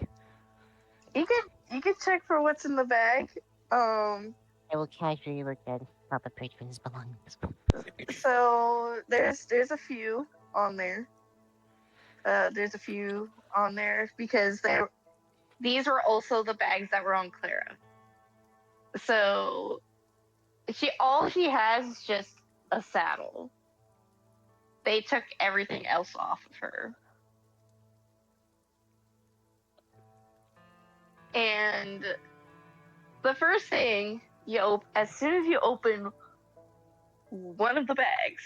You could check for what's in the bag. I will casually look at Papa Patron's belongings. So there's a few on there. There's a few on there because these were also the bags that were on Clara. So all she has is just a saddle. They took everything else off of her. And the first thing as soon as you open one of the bags,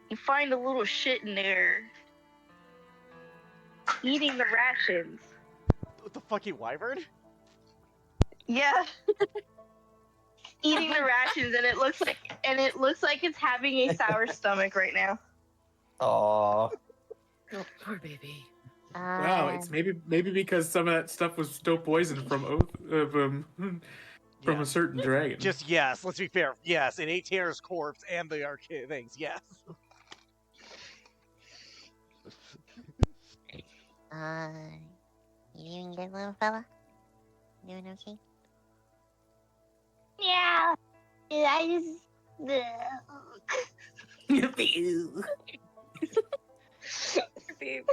you find a little shit in there eating the rations. What the fucking wyvern? Yeah. Eating the rations, and it looks like it's having a sour stomach right now. Aww. Oh, poor baby. Wow, it's maybe because some of that stuff was still poisoned from a certain dragon. Just yes, let's be fair. Yes, it ate Tanner's corpse and the arcade things. Yes. You doing good, little fella? Doing okay? Yeah. I just. Baby.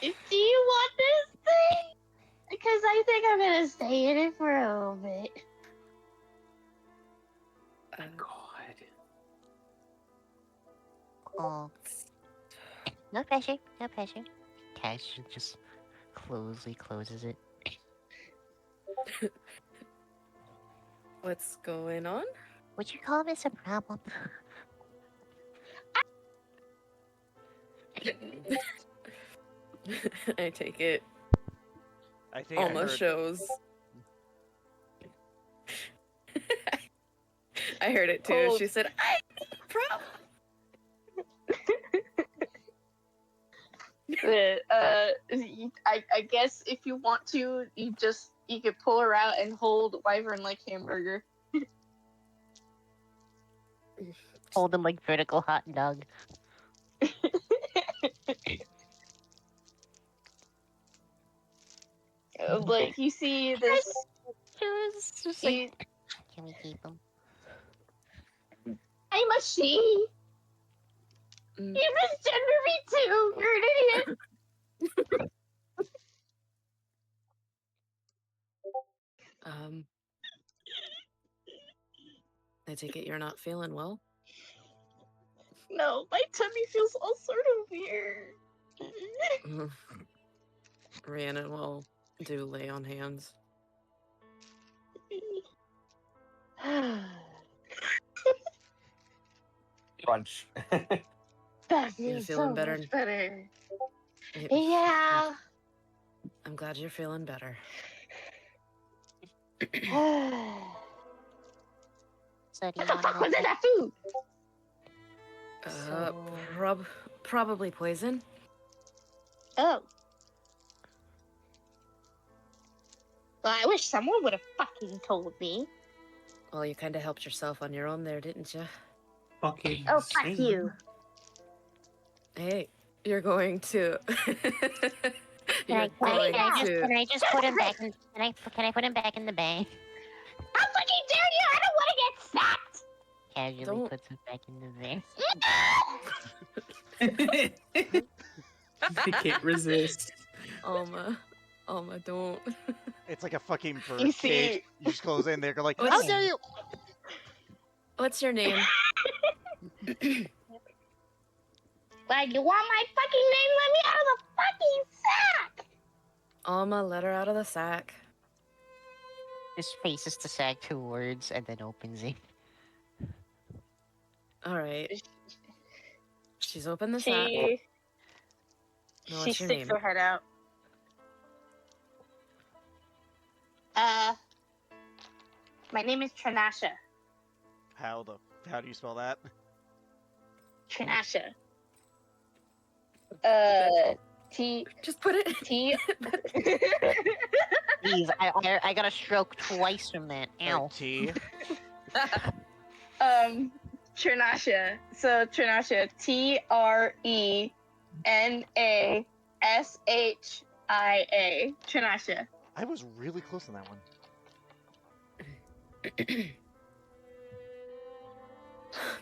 Do you want this thing? Because I think I'm gonna stay in it for a little bit. God. Oh. No pressure, no pressure. Cash just closes it. What's going on? Would you call this a problem? I take it. I think I Almost heard. shows. I heard it too. Oh. She said, "I have a problem." I guess if you want to, you could pull her out and hold Wyvern like hamburger. Hold him like vertical hot dog. Like you see this. It's just like, can we keep him? I'm a she. Mm. You misgender me too. You're an idiot. I take it you're not feeling well? No, my tummy feels all sort of weird. Rhiannon will do lay on hands. Crunch. That You're feels feeling so better? much better. Y- Yeah. I'm glad you're feeling better. So do What you the want fuck to was in that food? Probably poison. Oh. Well, I wish someone would have fucking told me. Well, you kind of helped yourself on your own there, didn't you? Fucking Oh, fuck insane. you. Hey, you're going to. Can I just put him back in? Can I put him back in the bag? How fucking dare you? I don't want to get sacked. Casually Don't- puts him back in the bag. I can't resist. Alma, don't. It's like a fucking bird You cage. see- You just close in there, go like, What's- how dare you? What's your name? Like, you want my fucking name? Let me out of the fucking sack. Alma, let her out of the sack. Just faces the sack 2 words and then opens it. All right. She's opened the sack. Now, She what's your sticks name? her head out. My name is Trinasha. How do you spell that? Trinasha. T. Just put it. T. Jeez, I got a stroke twice from that. Ow. T. Trinasha. So Trinasha. Trenashia. Trinasha. I was really close on that one.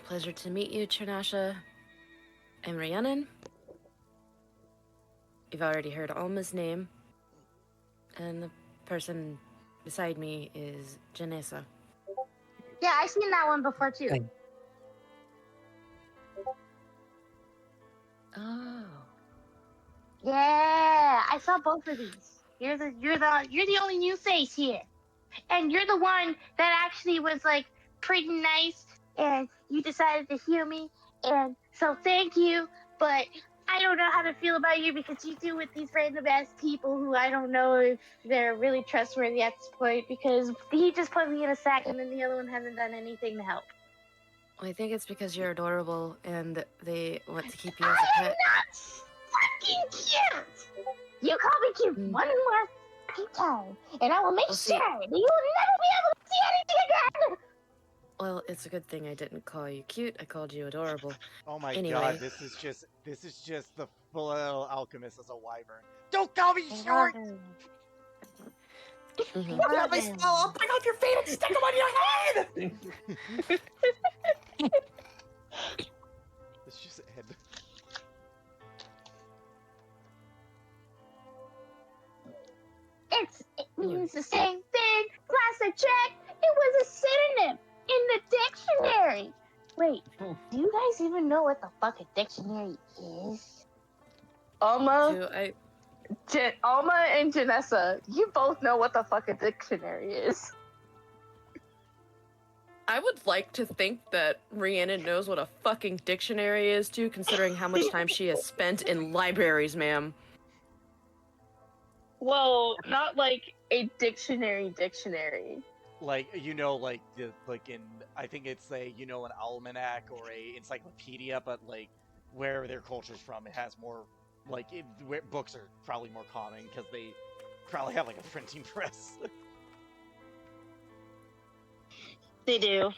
Pleasure to meet you, Trinasha. I'm Rhiannon. You've already heard Alma's name. And the person beside me is Janessa. Yeah, I've seen that one before too. Hey. Oh. Yeah, I saw both of these. You're the only new face here, and you're the one that actually was like pretty nice, and you decided to heal me, and so thank you. But I don't know how to feel about you because you deal with these random ass people who I don't know if they're really trustworthy at this point because he just put me in a sack and then the other one hasn't done anything to help. I think it's because you're adorable and they want to keep you as a I am pet. not fucking cute! You call me cute one more fucking time, and I will make Well, sure see- that you will never be able to see anything again! Well, it's a good thing I didn't call you cute. I called you adorable. Oh my Anyway. god, this is just the full alchemist as a wyvern. Don't call me short! Mhm. I'll bring off your feet and stick them on your head! It's just Ed. It means the same thing. Class I checked. It was a synonym in the dictionary. Wait, do you guys even know what the fuck a dictionary is? Alma, Do I? Alma and Janessa, you both know what the fuck a dictionary is. I would like to think that Rhiannon knows what a fucking dictionary is too, considering how much time she has spent in libraries, ma'am. Well, not like a dictionary. Like, you know, like in I think it's an almanac or a encyclopedia, but like where their culture's from, it has more where books are probably more common because they probably have like a printing press. They do.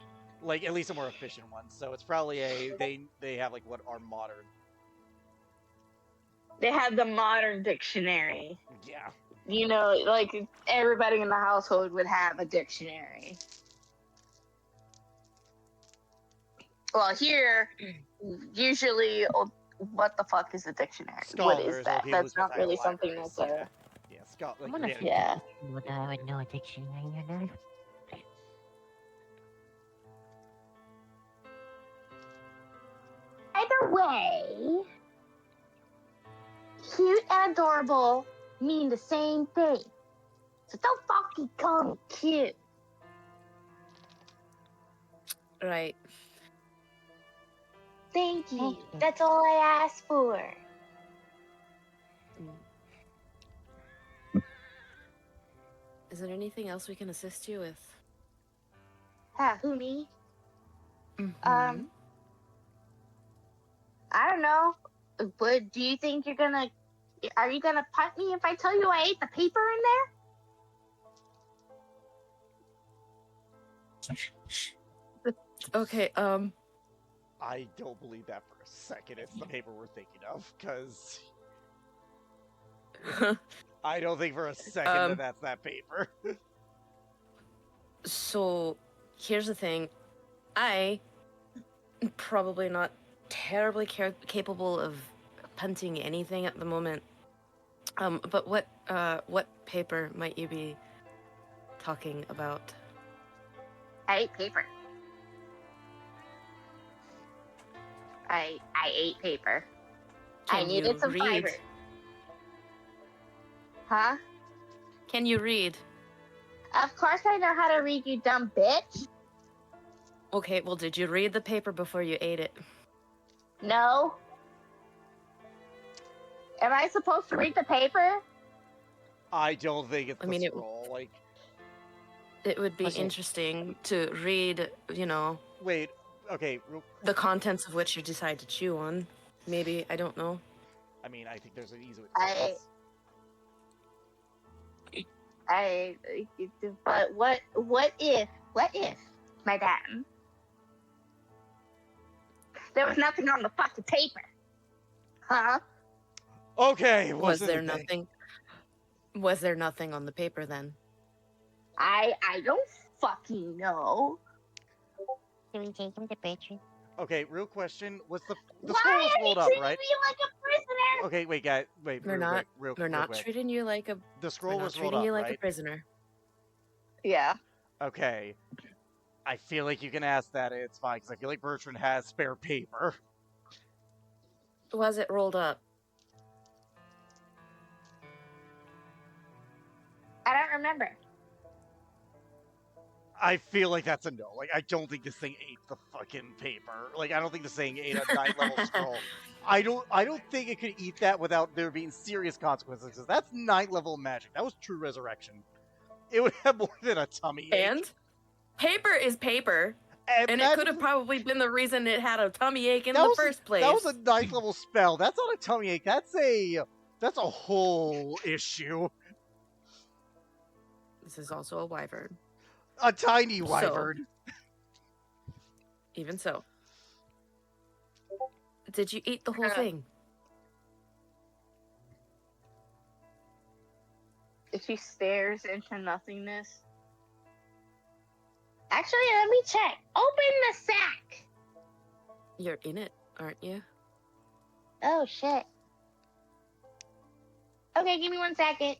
Like at least a more efficient one. So it's probably they have like what are modern. They have the modern dictionary. Yeah. You know, like everybody in the household would have a dictionary. Well, here, usually, what the fuck is a dictionary? What Scholars is or that? people That's who not spend really time at something libraries, that's yeah. Yeah, I'm gonna yeah. what I would know a dictionary. Either way, cute and adorable mean the same thing. So don't fucking call me cute. Right. Thank you. Thank you. That's all I asked for. Is there anything else we can assist you with? Who, me? Mhm. I don't know. But do you think are you gonna punt me if I tell you I ate the paper in there? Okay, I don't believe that for a second. It's the paper we're thinking of, because I don't think for a second that's that paper. So, here's the thing. I am probably not terribly capable of punting anything at the moment. But what paper might you be talking about? I ate paper. I ate paper. I Can needed you some read? fiber. Huh? Can you read? Of course I know how to read, you dumb bitch. Okay, well, did you read the paper before you ate it? No. Am I supposed to read the paper? I don't think it's I the mean, scroll. Like, it would be Was it- interesting to read, wait, okay. the contents of which you decide to chew on. Maybe, I don't know. I mean, I think there's an easy way to I- do this. But what if, madame, there was nothing on the fucking paper? Huh? Okay, Was there anything? nothing? Was there nothing on the paper then? I don't fucking know. Can we take him to picture? Okay, real question. Was the Why scroll was are you rolled up, treating right? me like a prisoner? Okay, wait, guys. Wait, We're real not. quick, real We're not quick. treating you like a. The scroll We're not was rolled treating up, you like right? a prisoner. Yeah. Okay. I feel like you can ask that. It's fine, because I feel like Bertrand has spare paper. Was it rolled up? I don't remember. I feel like that's a no. Like, I don't think this thing ate the fucking paper. Like, I don't think this thing ate a 9th level scroll. I don't think it could eat that without there being serious consequences, because that's 9th level magic. That was true resurrection. It would have more than a tummy ache. And paper is paper. And it could have probably been the reason it had a tummy ache in the first place. That was a 9th level spell. That's not a tummy ache. That's a whole issue. This is also a wyvern. A tiny wyvern. So, even so. Did you eat the whole thing? She stares into nothingness. Actually, let me check. Open the sack. You're in it, aren't you? Oh, shit. Okay, give me 1 second.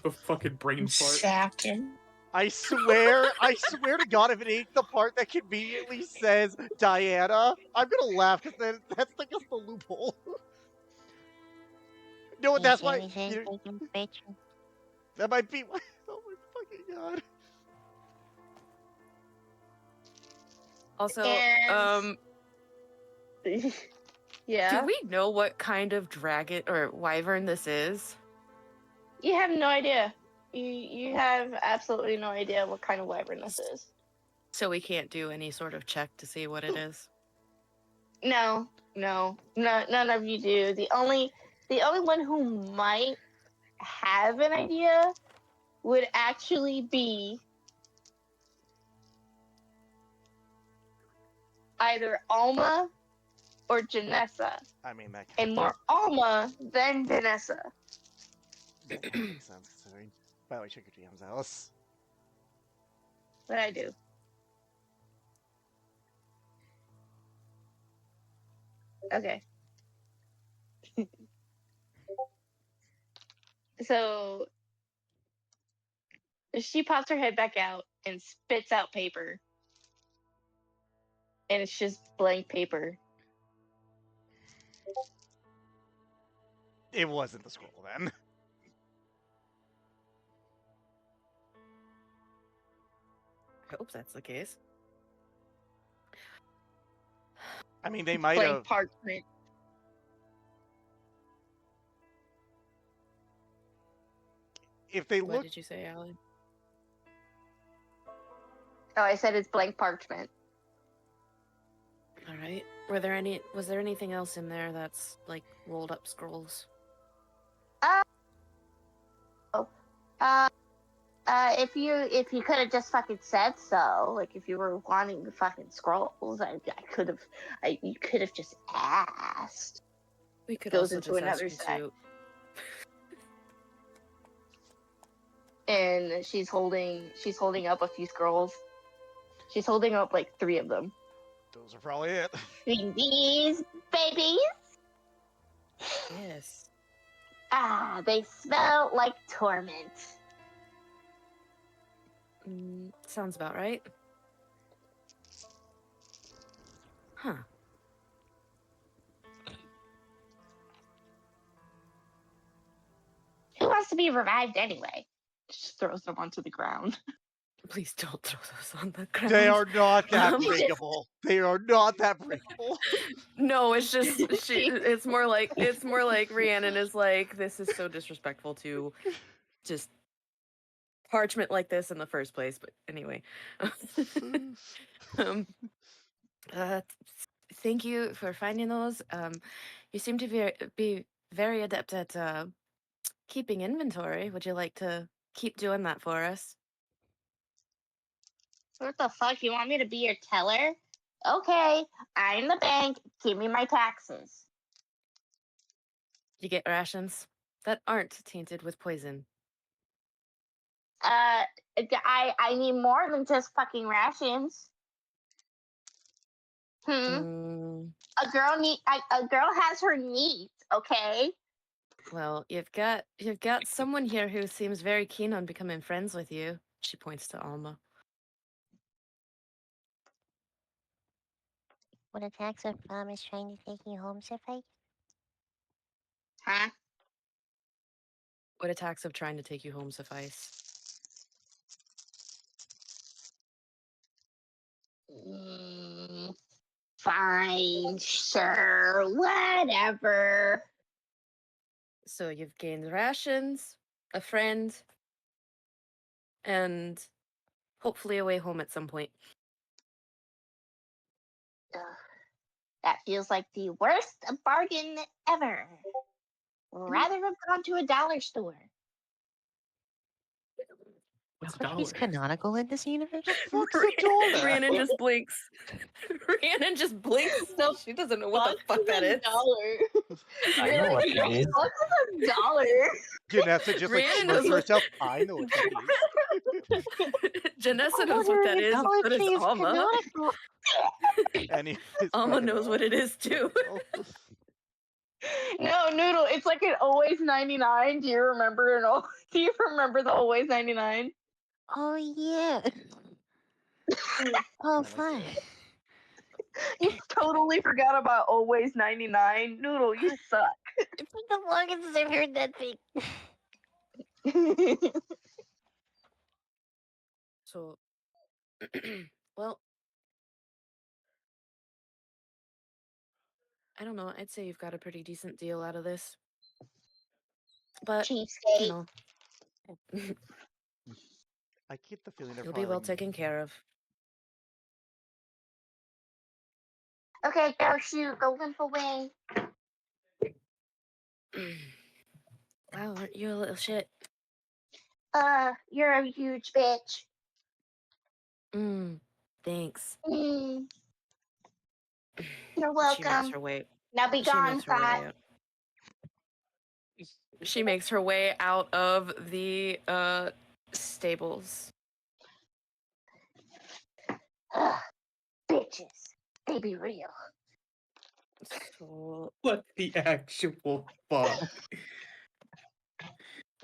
A fucking brain fart. Second. I swear to God, if it ain't the part that conveniently says Diana, I'm gonna laugh, because that's like just the loophole. No, that's why. That might be. Oh my fucking God. Also, Yeah. do we know what kind of dragon or wyvern this is? You have no idea. You have absolutely no idea what kind of wyvern this is. So we can't do any sort of check to see what it is? No, none of you do. The only one who might have an idea would actually be either Alma or Janessa. I mean, that and more Alma than Janessa. that makes sense, considering. By the way, check your DMs, Alice. What I do. Okay. So she pops her head back out and spits out paper. And it's just blank paper. It wasn't the scroll then. I hope that's the case. I mean, they might blank have. Parchment. If they What look. did you say, Allie? Oh, I said it's blank parchment. All right. Was there anything else in there that's like rolled up scrolls? If you could have just fucking said so, like if you were wanting the fucking scrolls, you could have just asked. We could Goes also into just another ask you sack. to. And she's holding up a few scrolls. She's holding up like 3 of them. Those are probably it. These babies? Yes. Ah, they smell like torment. Sounds about right. Huh. Who wants to be revived anyway? Just throws them onto the ground. Please don't throw those on the ground. They are not that breakable. They are not that breakable. No, it's just it's more like Rhiannon is like, this is so disrespectful to just parchment like this in the first place. But anyway, thank you for finding those. You seem to be very adept at keeping inventory. Would you like to keep doing that for us? What the fuck? You want me to be your teller? Okay, I'm the bank. Give me my taxes. You get rations that aren't tainted with poison. I need more than just fucking rations. A girl has her needs, okay? Well, you've got someone here who seems very keen on becoming friends with you. She points to Alma. Would a tax of is trying to take you home suffice? Huh? Would attacks of trying to take you home suffice? Fine, sure, whatever. So you've gained rations, a friend, and hopefully a way home at some point. Ugh, that feels like the worst bargain ever. Rather have gone to a dollar store. What's a But she's dollar? canonical in this universe. Fuck's a dollar. Rhiannon just blinks. Rhiannon just blinks. The She doesn't know what the fuck that is. $1. I know what that is. Fuck is $1? Janessa just like Rhiannon smirks to knows herself. I know what that Janessa knows what that is. So does Alma. is. And he is Alma fucking knows what it is too. wrong. No, Noodle, it's like an always 99. Do you remember do you remember the always 99? Oh yeah. Oh fine. You totally forgot about always 99. Noodle, you suck. It's been the longest since I've heard that thing. So, well, I don't know. I'd say you've got a pretty decent deal out of this. But, you Cheapskate. know, I keep the feeling they're you'll be well filing- taken care of. Okay, go shoot, go limp away. Wow, aren't you a little shit? You're a huge bitch. Thanks. You're She makes welcome. her way. Now be She gone, makes her way fat. out. She makes her way out of the stables. Ugh, bitches. They be real. So, What the actual fuck?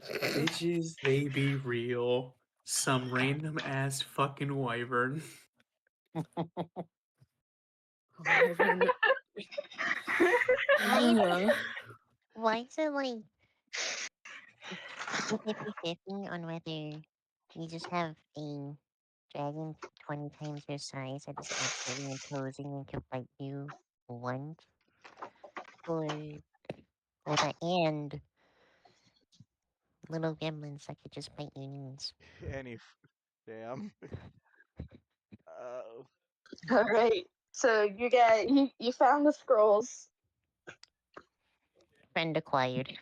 Bitches, they be real. Some random ass fucking wyvern. Wyvern. Why is it like 50-50 on whether you just have a dragon 20 times your size that is absolutely imposing and can fight you once? Or that and little gremlins that could just bite your knees. Damn. All right. So you found the scrolls. Friend acquired.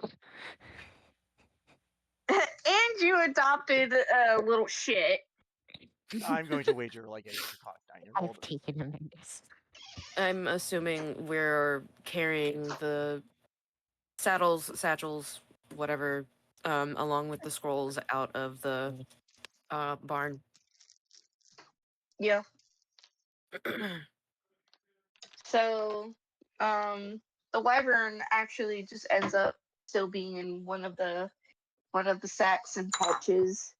And you adopted a little shit. I'm going to wager like a draconic 9-year-old. I've taken a menace. I'm assuming we're carrying the saddles, satchels, whatever, along with the scrolls out of the barn. Yeah. So, the wyvern actually just ends up still being in one of the sacks and pouches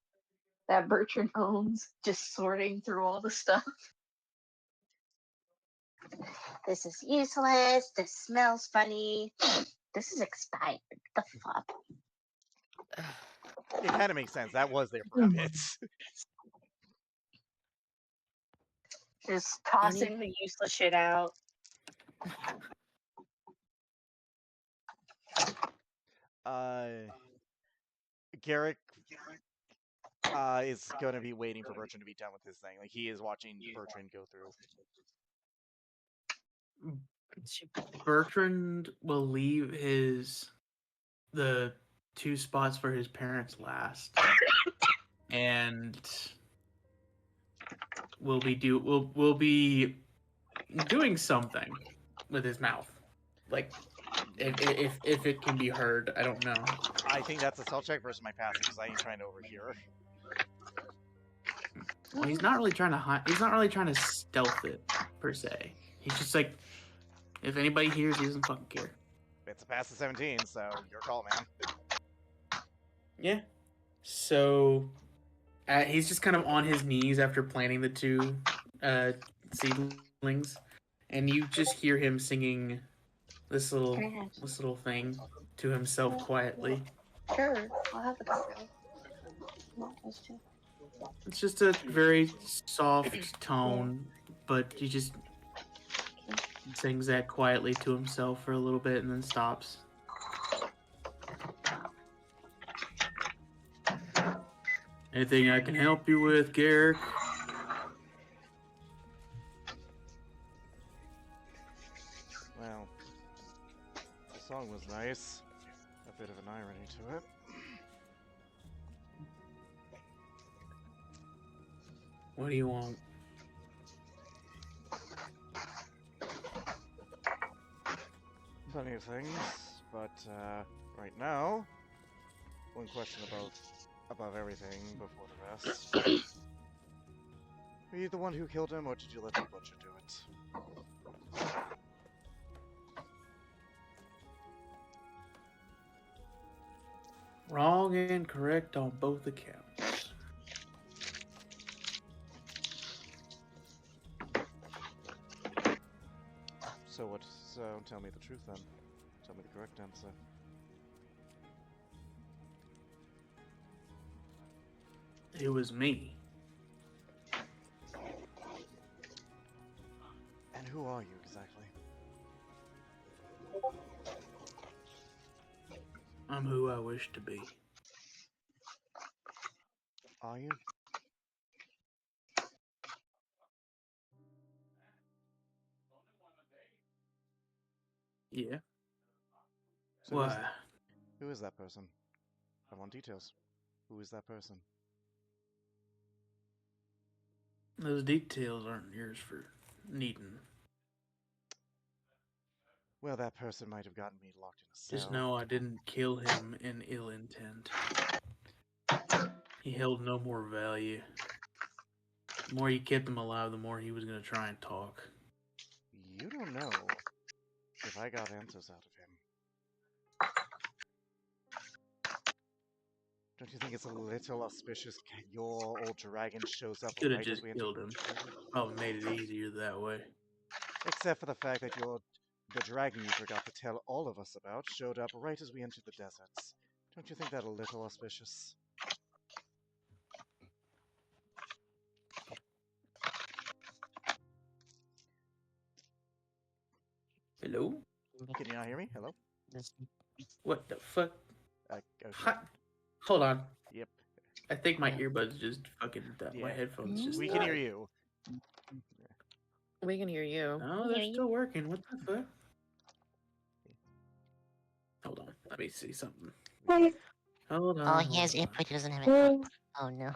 that Bertrand owns, just sorting through all the stuff. This is useless. This smells funny. This is expired. The fuck? It kind of makes sense. That was there for a bit. Just tossing the useless shit out. Garrick is going to be waiting for Bertrand to be done with his thing. Like, he is watching Bertrand go through. Bertrand will leave the 2 spots for his parents last, and we'll be doing something with his mouth, like if it can be heard. I don't know. I think that's a stealth check versus my passive because I ain't trying to overhear. Well, he's not really trying to hide. He's not really trying to stealth it per se. He's just like, if anybody hears, he doesn't fucking care. It's past the 17, so your call, man. Yeah. So he's just kind of on his knees after planting the two seedlings, and you just hear him singing this little thing to himself quietly. Sure, I'll have a go. It's just a very soft tone, but he just sings that quietly to himself for a little bit and then stops. Anything I can help you with, Garrick? Well, the song was nice. A bit of an irony to it. What do you want? Plenty of things, but right now, one question above everything before the rest. Were you the one who killed him, or did you let the butcher do it? Wrong and correct on both accounts. So what? So tell me the truth then. Tell me the correct answer. It was me. And who are you exactly? I'm who I wish to be. Are you? Yeah. So Why? Who is that person? I want details. Who is that person? Those details aren't yours for needing. Well, that person might have gotten me locked in a cell. Just know I didn't kill him in ill intent. He held no more value. The more you kept him alive, the more he was going to try and talk. You don't know if I got answers out of him. Don't you think it's a little auspicious your old dragon shows up Could have right just as we enter killed him. Probably made it easier that way. Except for the fact that the dragon you forgot to tell all of us about showed up right as we entered the deserts. Don't you think that a little auspicious? Hello? Can you not hear me? Hello? What the fuck? Okay. Hold on. Yep. I think my earbuds just fucking died. My headphones just We died. can hear you. We can hear you. No, they're still working. What the fuck? Hold on. Let me see something. Hold on. Oh, he has input, he doesn't have it. Oh no.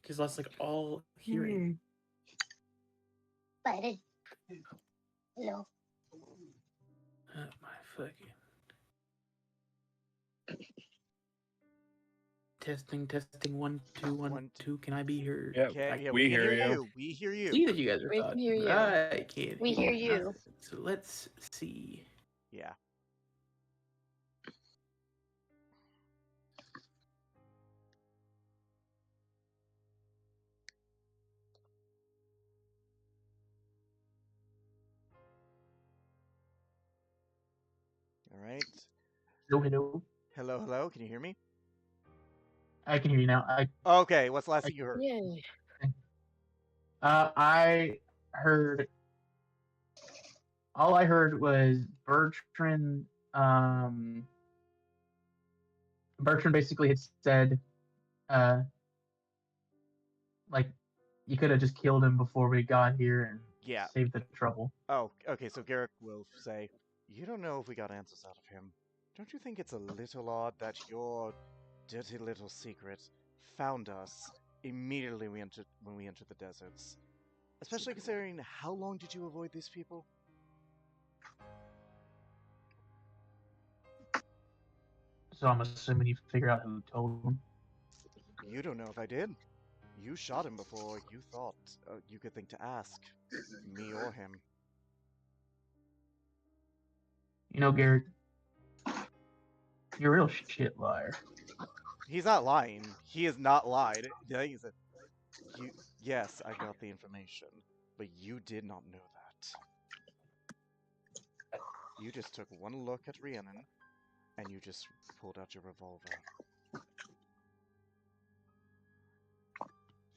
Because that's like all hearing. But hello. Oh, my fucking. Testing, 1, 2, 1, 2. Can I be heard? Yeah, we hear you. We hear you. See that you guys are We talking. can hear you. I can't. We hear you. nothing. So let's see. Yeah. All right. Hello. Hello. Can you hear me? I can hear you now. Okay. What's the last thing you heard? Yay. I heard. All I heard was Bertrand. Bertrand basically had said, like, you could have just killed him before we got here and saved the trouble. Oh, okay. So Garrick will say, "You don't know if we got answers out of him. Don't you think it's a little odd that your dirty little secret found us immediately when we entered the deserts? Especially considering how long did you avoid these people?" So I'm assuming you figured out who told him. You don't know if I did. You shot him before you thought you could think to ask me or him. You know, Garrett, you're a real shit liar. He's not lying. He has not lied. Yes, I got the information, but you did not know that. You just took one look at Rhiannon, and you just pulled out your revolver.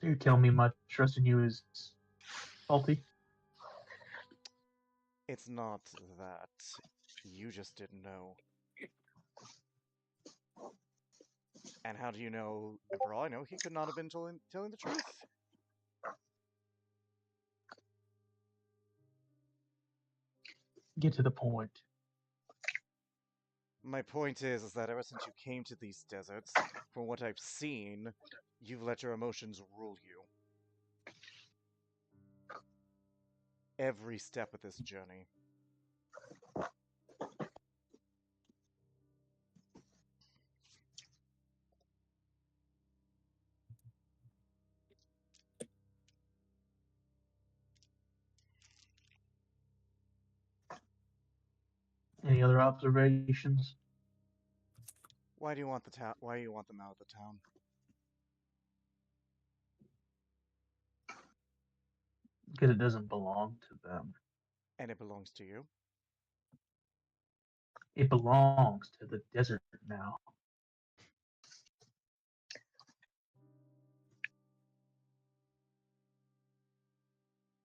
So you're telling me my trust in you is faulty? It's not that. You just didn't know. And how do you know? And for all I know, he could not have been telling the truth. Get to the point. My point is that ever since you came to these deserts, from what I've seen, you've let your emotions rule you. Every step of this journey. Any other observations? Why do you want Why do you want them out of the town? Because it doesn't belong to them. And it belongs to you? It belongs to the desert now.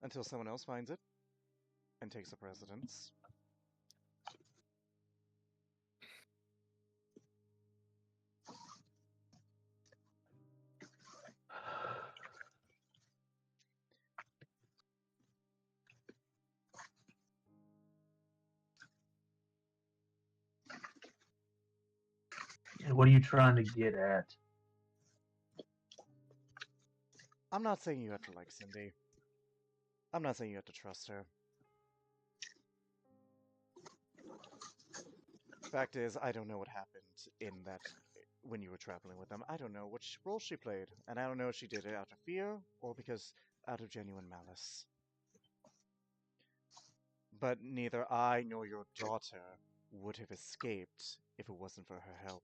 Until someone else finds it and takes the precedence. And what are you trying to get at? I'm not saying you have to like Cindy. I'm not saying you have to trust her. Fact is, I don't know what happened in that when you were traveling with them. I don't know which role she played, and I don't know if she did it out of fear or because out of genuine malice. But neither I nor your daughter would have escaped if it wasn't for her help.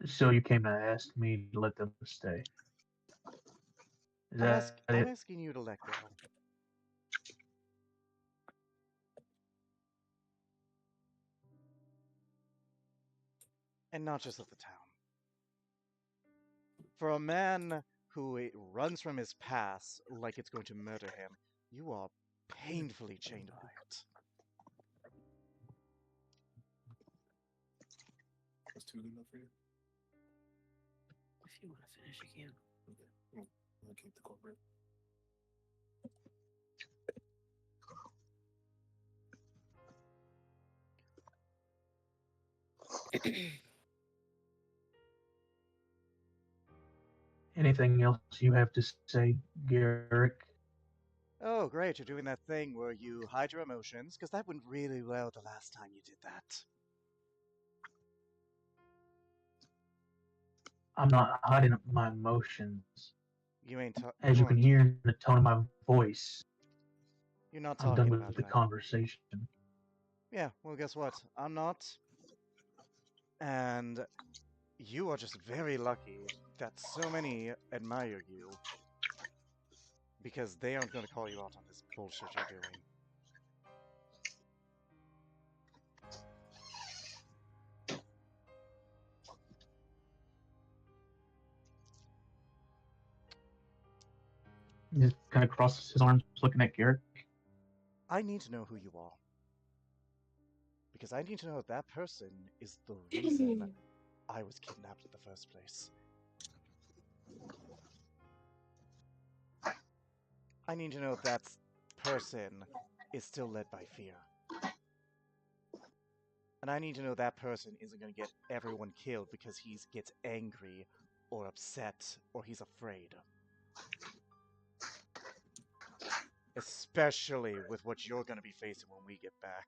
So you came to ask me to let them stay. Is that I'm it? asking you to let go. And not just of the town. For a man who runs from his past like it's going to murder him, you are painfully chained by it. That's too good enough for you? If you want to finish, you can. Okay. I'll keep the corporate. Anything else you have to say, Garrick? Oh, great, you're doing that thing where you hide your emotions, because that went really well the last time you did that. I'm not hiding my emotions. You ain't As you can hear in the tone of my voice, You're not I'm talking done about with the that. conversation. Yeah, well, guess what? I'm not. And you are just very lucky that so many admire you. Because they aren't going to call you out on this bullshit you're doing. He just kind of crosses his arms looking at Garrick. I need to know who you are. Because I need to know if that person is the reason I was kidnapped in the first place. I need to know if that person is still led by fear. And I need to know that person isn't going to get everyone killed because he gets angry or upset or he's afraid. Especially with what you're going to be facing when we get back.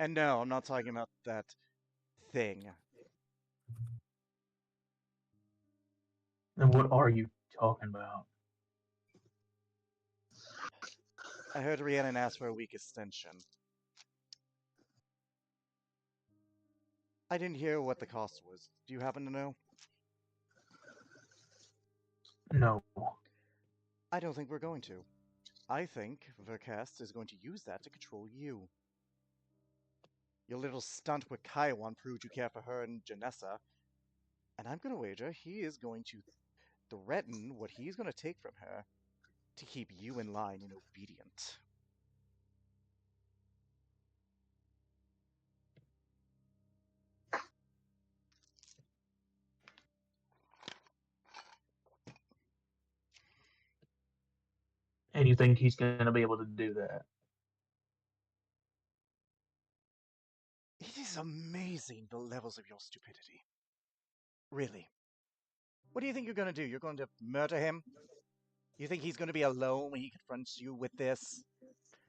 And no, I'm not talking about that thing. And what are you talking about? I heard Rhiannon ask for a week extension. I didn't hear what the cost was. Do you happen to know? No. I don't think we're going to. I think Vercast is going to use that to control you. Your little stunt with Kaiwan proved you care for her and Janessa, and I'm going to wager he is going to threaten what he's going to take from her to keep you in line and obedient. And you think he's going to be able to do that? It is amazing the levels of your stupidity. Really. What do you think you're going to do? You're going to murder him? You think he's going to be alone when he confronts you with this?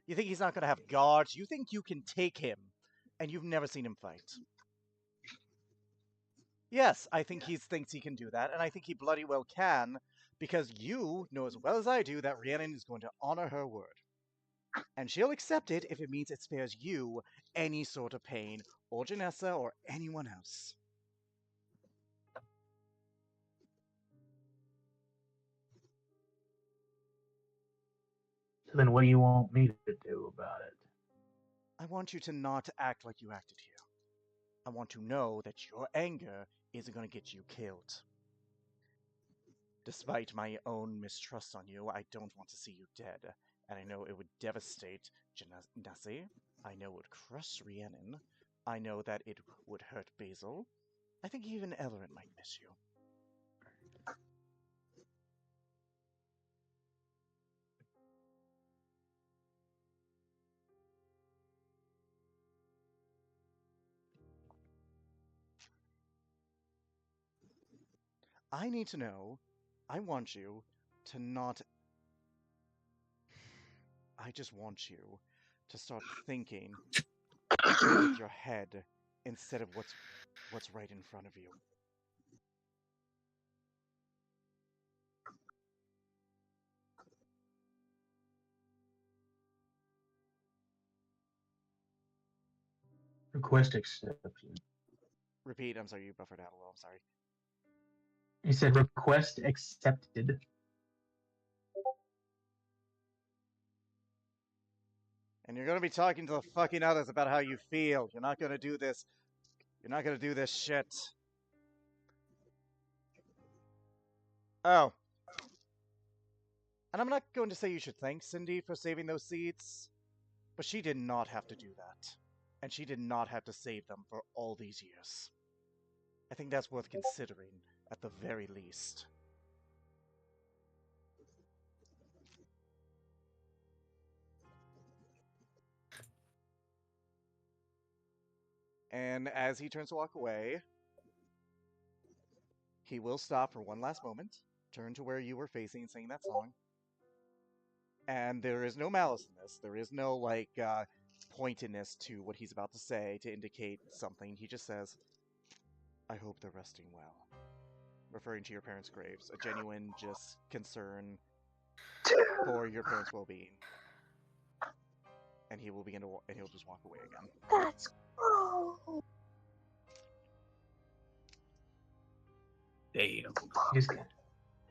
You think he's not going to have guards? You think you can take him, and you've never seen him fight? Yes, I think he thinks he can do that, and I think he bloody well can, because you know as well as I do that Rhiannon is going to honor her word. And she'll accept it if it means it spares you any sort of pain, or Janessa, or anyone else. So then what do you want me to do about it? I want you to not act like you acted here. I want to know that your anger isn't going to get you killed. Despite my own mistrust on you, I don't want to see you dead, and I know it would devastate Janessa. I know it would crush Rhiannon. I know that it would hurt Basil. I think even Ellerin might miss you. I need to know. I want you to not. I just want you to start thinking with your head instead of what's right in front of you. Request accepted. Repeat, I'm sorry, you buffered out a little, I'm sorry. He said request accepted. And you're gonna be talking to the fucking others about how you feel. You're not gonna do this. You're not gonna do this shit. Oh. And I'm not going to say you should thank Cindy for saving those seeds, but she did not have to do that. And she did not have to save them for all these years. I think that's worth considering, at the very least. And as he turns to walk away, he will stop for one last moment, turn to where you were facing and sing that song. And there is no malice in this. There is no, pointedness to what he's about to say to indicate something. He just says, I hope they're resting well. Referring to your parents' graves. A genuine, just concern for your parents' well-being. And he will begin to and he'll just walk away again. That's gross. Damn.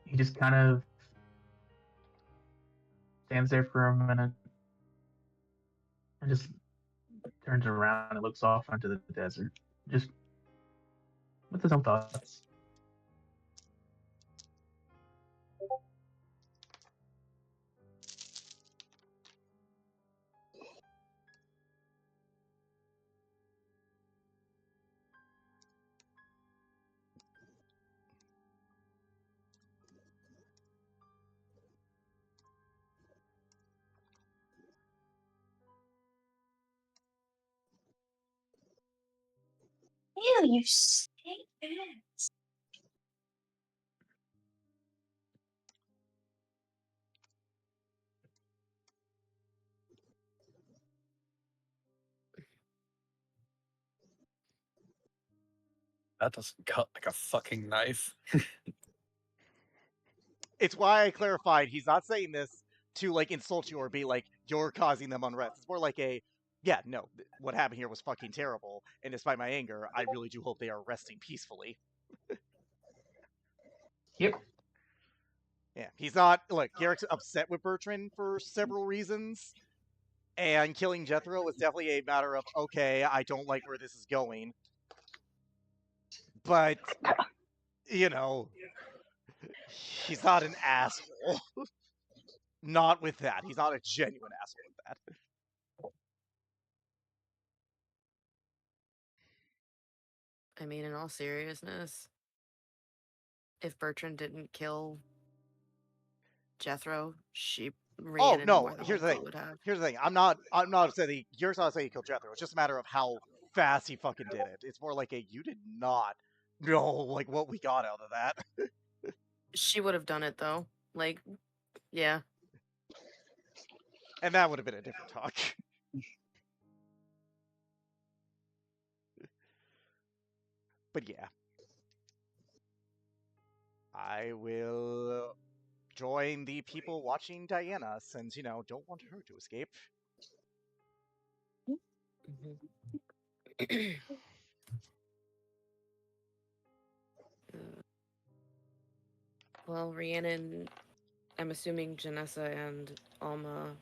He just kind of stands there for a minute and just turns around and looks off onto the desert. Just with his own thoughts. Ew, you stink ass. That doesn't cut like a fucking knife. It's why I clarified he's not saying this to like insult you or be like you're causing them unrest. It's more like a yeah, no, what happened here was fucking terrible, and despite my anger, I really do hope they are resting peacefully. Yep. Yeah, he's not like Garrick's upset with Bertrand for several reasons, and killing Jethro was definitely a matter of okay, I don't like where this is going, but you know, he's not an asshole. Not with that. He's not a genuine asshole with that. I mean, in all seriousness, if Bertrand didn't kill Jethro, Rhiannon no, more than here's the likely thing. would have. Here's the thing. I'm not upset that you're not saying he killed Jethro. It's just a matter of how fast he fucking did it. It's more like a you did not know like what we got out of that. She would have done it though. Like, yeah. And that would have been a different talk. But yeah. I will join the people watching Diana since, don't want her to escape. Well, Rhiannon, I'm assuming Janessa and Alma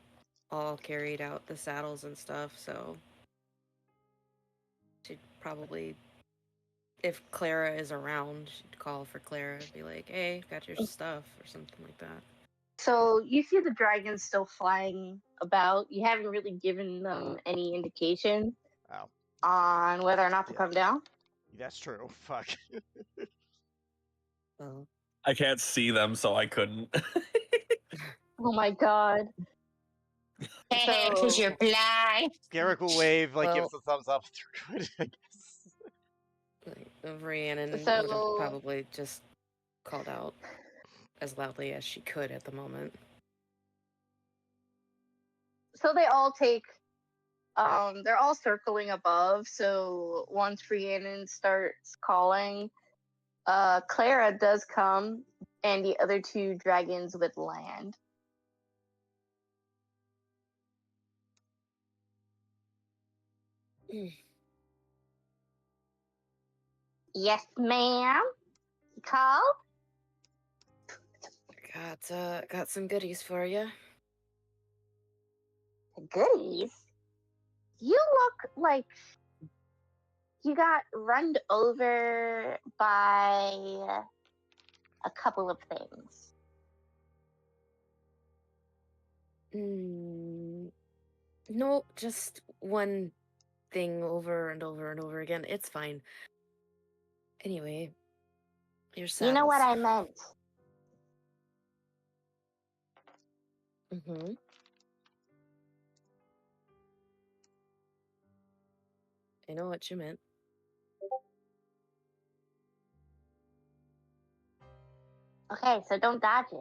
all carried out the saddles and stuff, so she'd probably, if Clara is around, she'd call for Clara and be like, hey, got your stuff, or something like that. So you see the dragons still flying about. You haven't really given them any indication on whether or not to come down. That's true. Fuck. Oh. I can't see them, so I couldn't. Oh my god. Because you're blind. Garrick will wave, gives a thumbs up through it, I guess. Rhiannon would have probably just called out as loudly as she could at the moment. So they all take, they're all circling above. So once Rhiannon starts calling, Clara does come, and the other two dragons would land. Yes, ma'am. Call? Got some goodies for you. Goodies? You look like you got run over by a couple of things. No, just one thing over and over and over again. It's fine. Anyway, your saddles. You know what I meant. Mm-hmm. I know what you meant. Okay, so don't dodge it.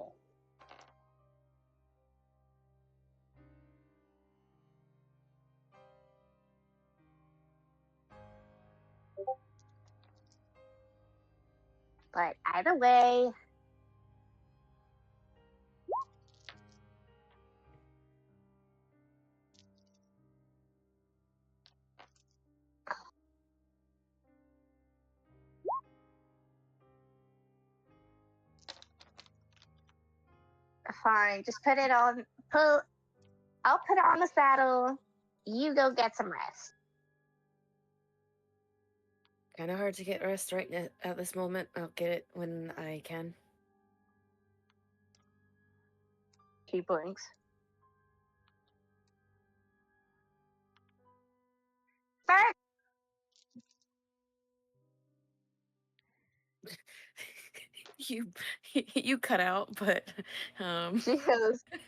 But either way, fine. Just put it on. I'll put it on the saddle. You go get some rest. Kind of hard to get rest right at this moment. I'll get it when I can. She blinks. First. You cut out, but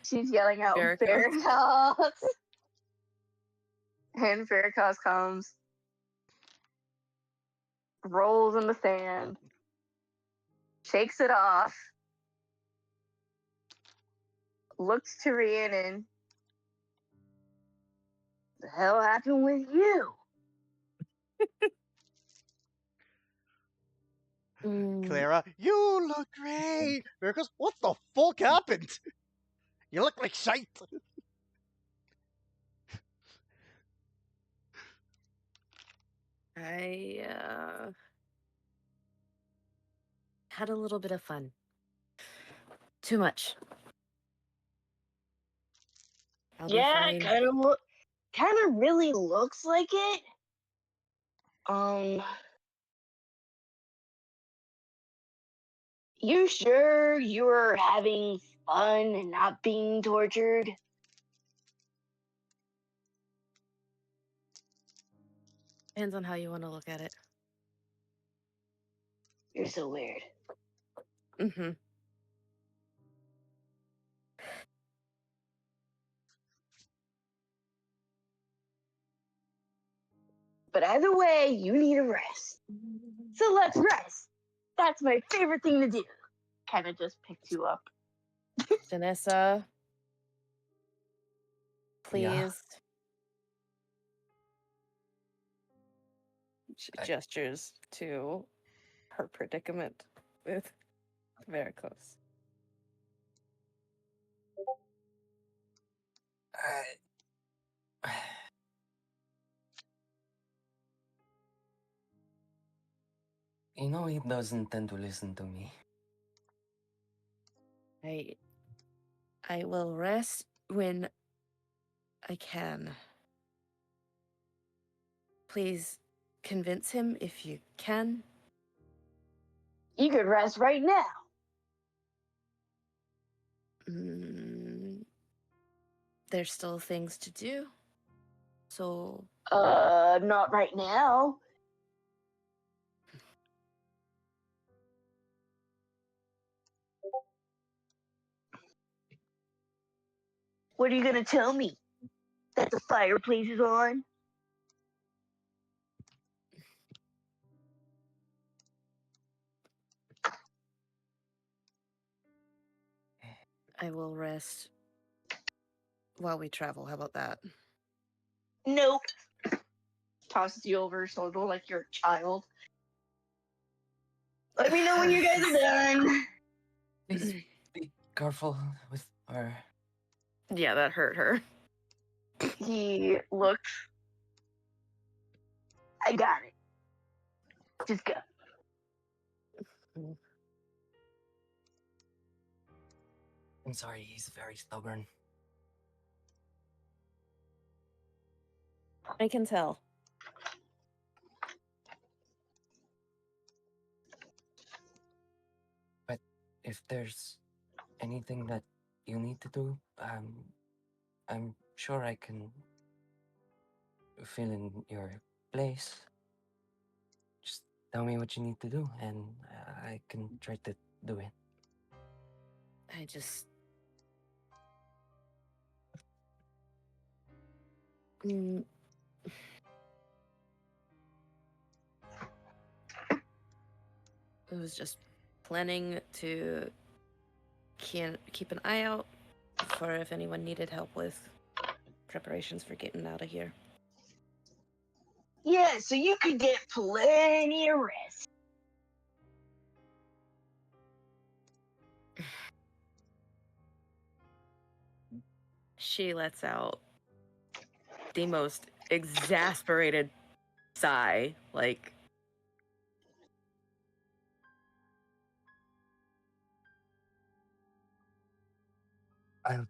she's yelling out Veracos. And Veracos comes. rolls in the sand, shakes it off, looks to Rhiannon. The hell happened with you? Clara, you look great. Bear goes, what the fuck happened? You look like shite. I had a little bit of fun. Too much. I'll be Yeah, fine. kind of really looks like it. You sure you were having fun and not being tortured? Depends on how you want to look at it. You're so weird. Mm-hmm. But either way, you need a rest. So let's rest. That's my favorite thing to do. Kind of just picked you up. Janessa, please. Yeah. Gestures to her predicament with varicose. You know he doesn't tend to listen to me. I will rest when I can. Please convince him if you can. You could rest right now. There's still things to do. So. Not right now. What are you gonna tell me? That the fireplace is on? I will rest while we travel. How about that? Nope. Tosses you over so it'll like you're a child. Let me know when you guys are done. Please be careful with her. Yeah, that hurt her. He looks. I got it. Just go. I'm sorry, he's very stubborn. I can tell. But if there's anything that you need to do, I'm sure I can fill in your place. Just tell me what you need to do, and I can try to do it. I just. I was just planning to keep an eye out for if anyone needed help with preparations for getting out of here. Yeah, so you could get plenty of rest. She lets out the most exasperated sigh, like. I'll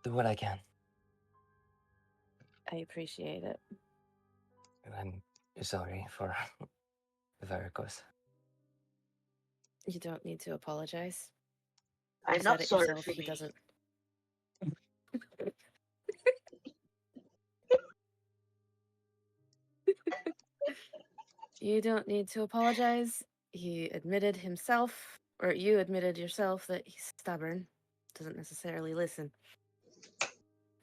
do what I can. I appreciate it. I'm sorry for the varicose. You don't need to apologize. I'm You not said it sorry yourself. for He me. doesn't. You don't need to apologize. He admitted himself, or you admitted yourself, that he's stubborn. Doesn't necessarily listen.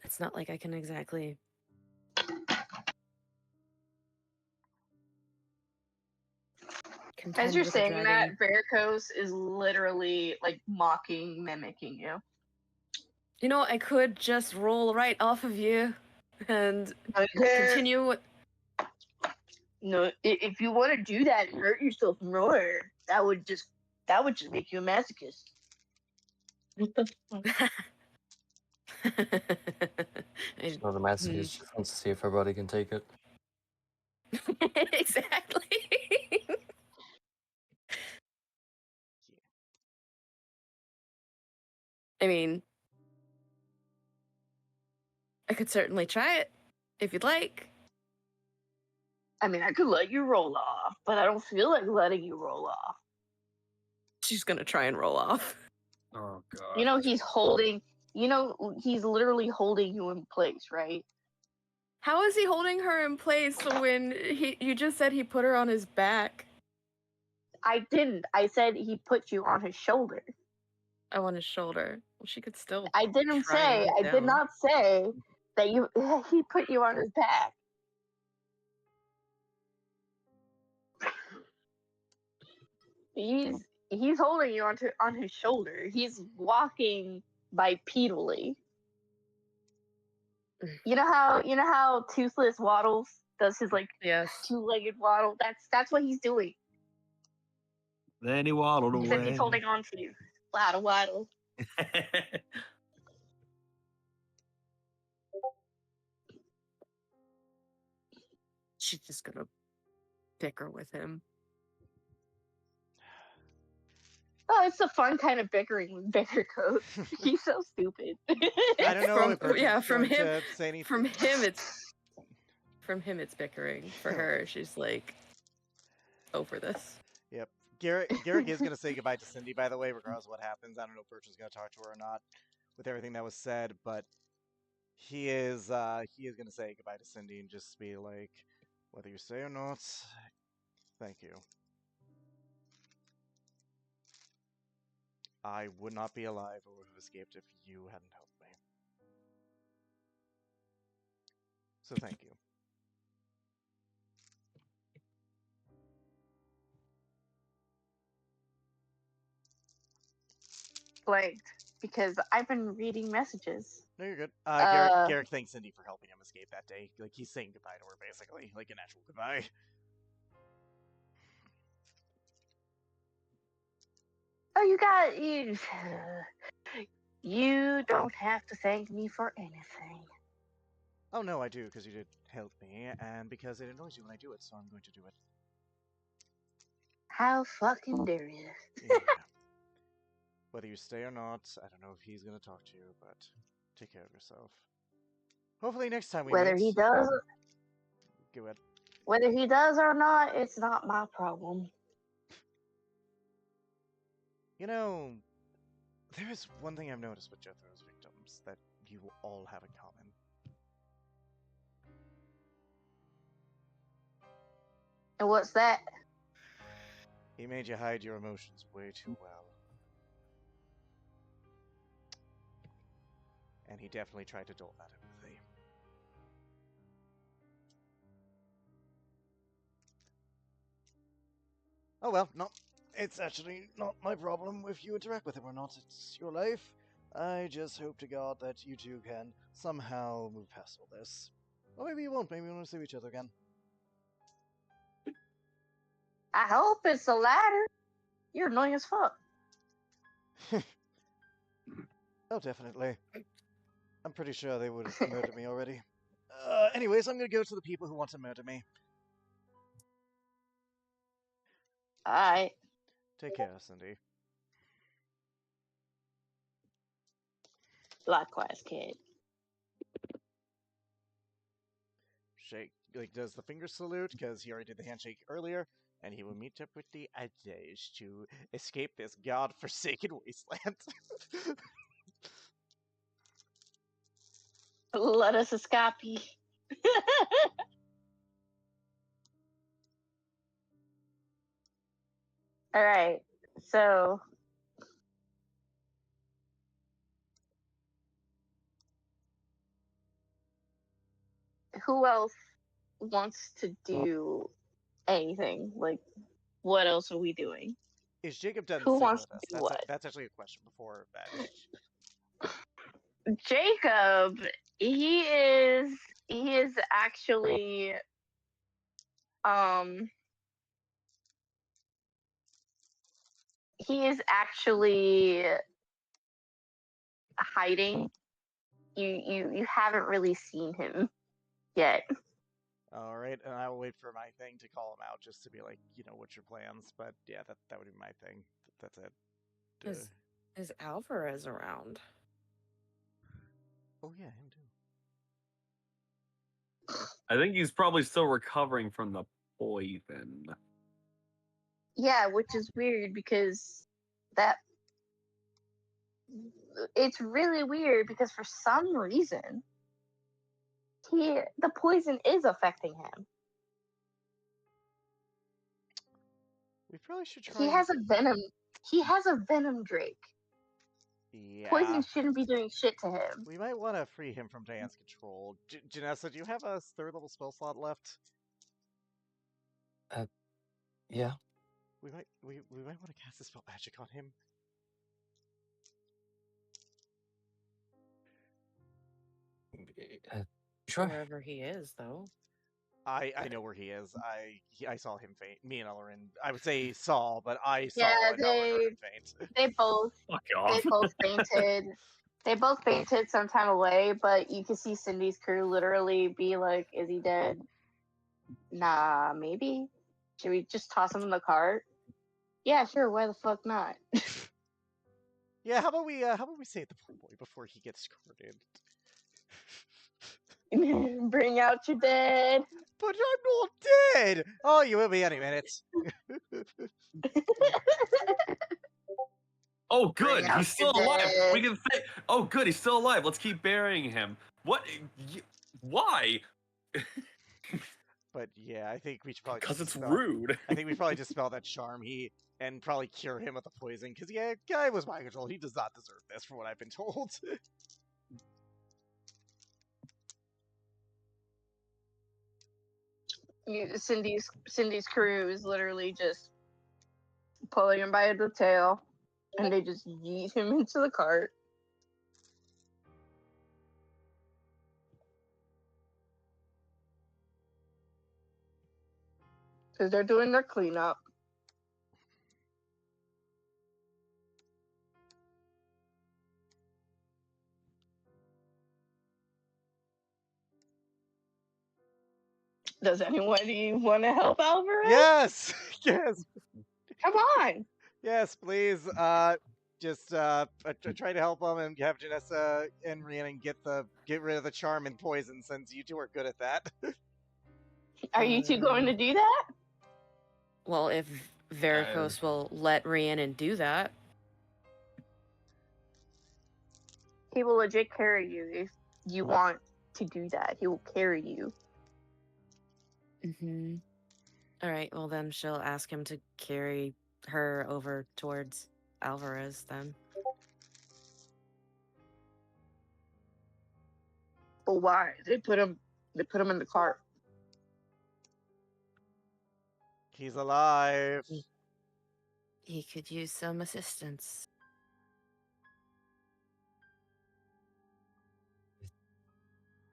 It's not like I can exactly. contend As you're with a saying dragon. that, Varicose is literally like mocking, mimicking you. You know, I could just roll right off of you and continue with. No, if you want to do that and hurt yourself more, that would just make you a masochist. What the fuck? It's not a message. He just wants to see if her body can take it. Exactly. I mean, I could certainly try it if you'd like. I mean, I could let you roll off, but I don't feel like letting you roll off. She's gonna try and roll off. Oh god. You know, he's literally holding you in place, right? How is he holding her in place when you just said he put her on his back? I didn't. I said he put you on his shoulder. Oh, on his shoulder. Well, she could still. I didn't try and say. get I did down. not say that he put you on his back. He's holding you on his shoulder. He's walking bipedally. You know how Toothless waddles, does his like Yes. two-legged waddle? That's what he's doing. Then he waddled Except away. he's holding on to you. Waddle waddle. She's just gonna bicker with him. Oh, it's a fun kind of bickering with Bicker Coat. He's so stupid. I don't know if Bertrand's from going him. to say anything. From him, it's bickering. For her, she's like over this. Yep. Garrick is going to say goodbye to Cindy, by the way, regardless of what happens. I don't know if Bertrand's going to talk to her or not with everything that was said, but he is going to say goodbye to Cindy and just be like, whether you say or not, thank you. I would not be alive or would have escaped if you hadn't helped me. So thank you. Blanked because I've been reading messages. No, you're good. Garrick thanks Cindy for helping him escape that day. Like, he's saying goodbye to her, basically. Like, an actual goodbye. Oh, you don't have to thank me for anything. Oh, no, I do, because you did help me, and because it annoys you when I do it, so I'm going to do it. How fucking dare you? Yeah. Whether you stay or not, I don't know if he's going to talk to you, but take care of yourself. Hopefully next time we Whether meet... he does... Go ahead. Whether he does or not, it's not my problem. You know, there is one thing I've noticed with Jethro's victims that you all have in common. And what's that? He made you hide your emotions way too well. And he definitely tried to dull that empathy. Oh well, no. It's actually not my problem if you interact with him or not. It's your life. I just hope to God that you two can somehow move past all this. Or maybe you won't. Maybe you want to see each other again. I hope it's the latter. You're annoying as fuck. Oh, definitely. I'm pretty sure they would have murdered me already. Anyways, I'm gonna go to the people who want to murder me. Alright. Take care, Cindy. Likewise, kid. Shake, like, does the finger salute, because he already did the handshake earlier, and he will meet up with the others to escape this god-forsaken wasteland. Let us escape. Alright, so... Who else wants to do anything? Like, what else are we doing? Is Jacob done Who sitting wants with to us? do what? That's actually a question before that. Jacob, he is actually um he is actually hiding. You haven't really seen him yet. All right, and I will wait for my thing to call him out, just to be like, what's your plans? But yeah, that would be my thing. That's it. Is Alvarez around? Oh yeah, him too. I think he's probably still recovering from the poison. Yeah, which is weird because that it's really weird because for some reason the poison is affecting him. We probably should try. He has a venom drake. Yeah. Poison shouldn't be doing shit to him. We might want to free him from Diane's control. Janessa, do you have a third level spell slot left? Yeah. We might want to cast a spell magic on him. Sure. Wherever he is, though. I know where he is. I saw him faint. Me and Ellerin. I would say saw, but I saw Yeah, Ellerin faint. they both fainted. They both fainted some time away, but you can see Cindy's crew literally be like, "Is he dead? Nah, maybe. Should we just toss him in the cart? Yeah, sure. Why the fuck not? Yeah, how about we save the poor boy before he gets squirted? Bring out your dead. But I'm not dead. Oh, you will be any minute. Oh, good. Bring out He's still your alive. dead. We can say, oh, good. He's still alive. Let's keep burying him. What? Why? But yeah, I think we should probably Because just it's rude. I think we probably just spell that charm and probably cure him of the poison. Because yeah, guy was mind control. He does not deserve this, from what I've been told. Cindy's crew is literally just pulling him by the tail, and they just yeet him into the cart. Because they're doing their cleanup. Does anybody want to help Alvarez? Yes, yes, Come on. yes, please. Just try to help him and have Janessa and Rhiannon get rid of the charm and poison, since you two are good at that. Are you two going to do that? Well, if Varicose will let Rhiannon do that. He will legit carry you if you want to do that. He will carry you. Mm-hmm. All right, well then she'll ask him to carry her over towards Alvarez then. But why? They put him in the cart. He's alive. He could use some assistance.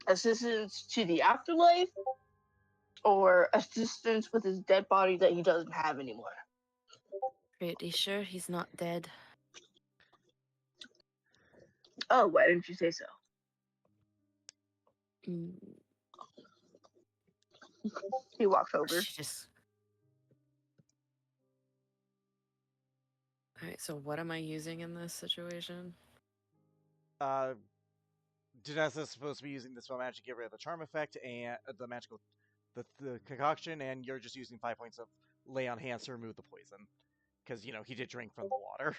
Assistance to the afterlife, or assistance with his dead body that he doesn't have anymore? Pretty sure he's not dead. Oh, why didn't you say so? He walks over. Alright, so what am I using in this situation? Janessa's supposed to be using the spell magic to get rid of the charm effect and the magical, the concoction, and you're just using 5 points of lay on hands to remove the poison, because he did drink from the water.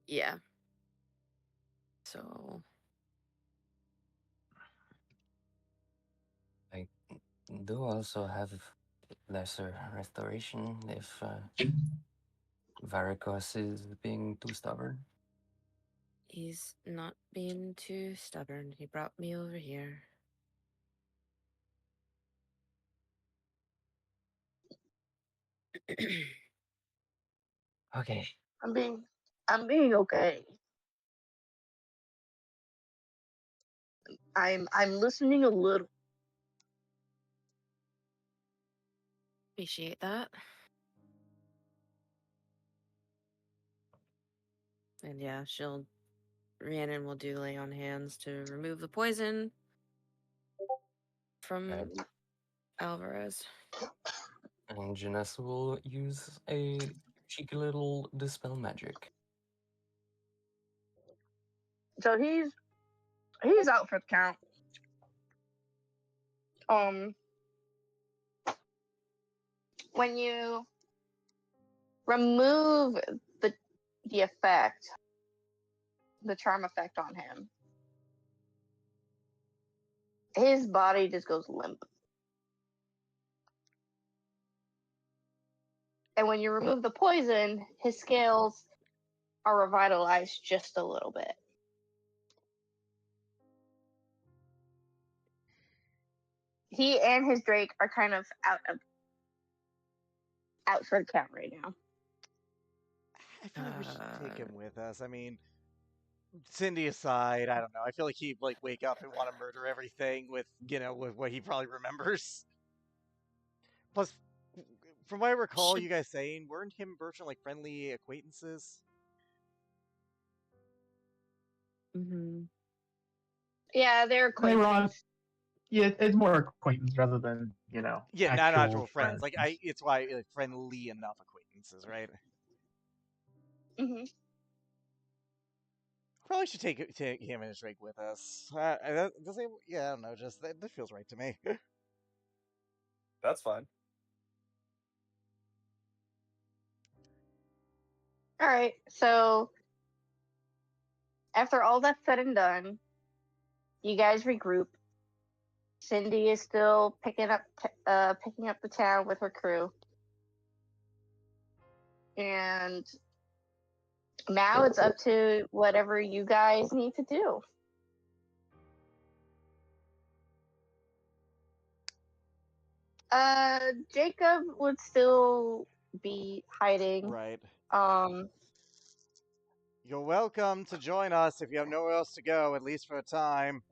Yeah. So I do also have lesser restoration if Varicose is being too stubborn. he's not being too stubborn. He brought me over here. Okay. I'm being okay. I'm listening a little. Appreciate that. And yeah, Rhiannon will do lay on hands to remove the poison from Okay. Alvarez. And Janessa will use a cheeky little dispel magic. So he's out for the count. When you remove the effect, the charm effect on him, his body just goes limp. And when you remove the poison, his scales are revitalized just a little bit. He and his Drake are kind of out for the count right now. I feel like we should take him with us. I mean, Cindy aside, I don't know. I feel like he'd like wake up and want to murder everything with with what he probably remembers. Plus, from what I recall, you guys saying, weren't him and Bertrand like friendly acquaintances? Mm-hmm. Yeah, they're acquaintances. Yeah, it's more acquaintance rather than Yeah, not actual friends. friends. Like it's why like friendly enough acquaintances, right? Mm-hmm. Probably should take him and his Drake with us. Yeah, I don't know. Just that feels right to me. That's fine. All right, so after all that's said and done, you guys regroup. Cindy is still picking up the town with her crew, and now it's up to whatever you guys need to do. Jacob would still be hiding. Right. Um, You're welcome to join us if you have nowhere else to go, at least for a time.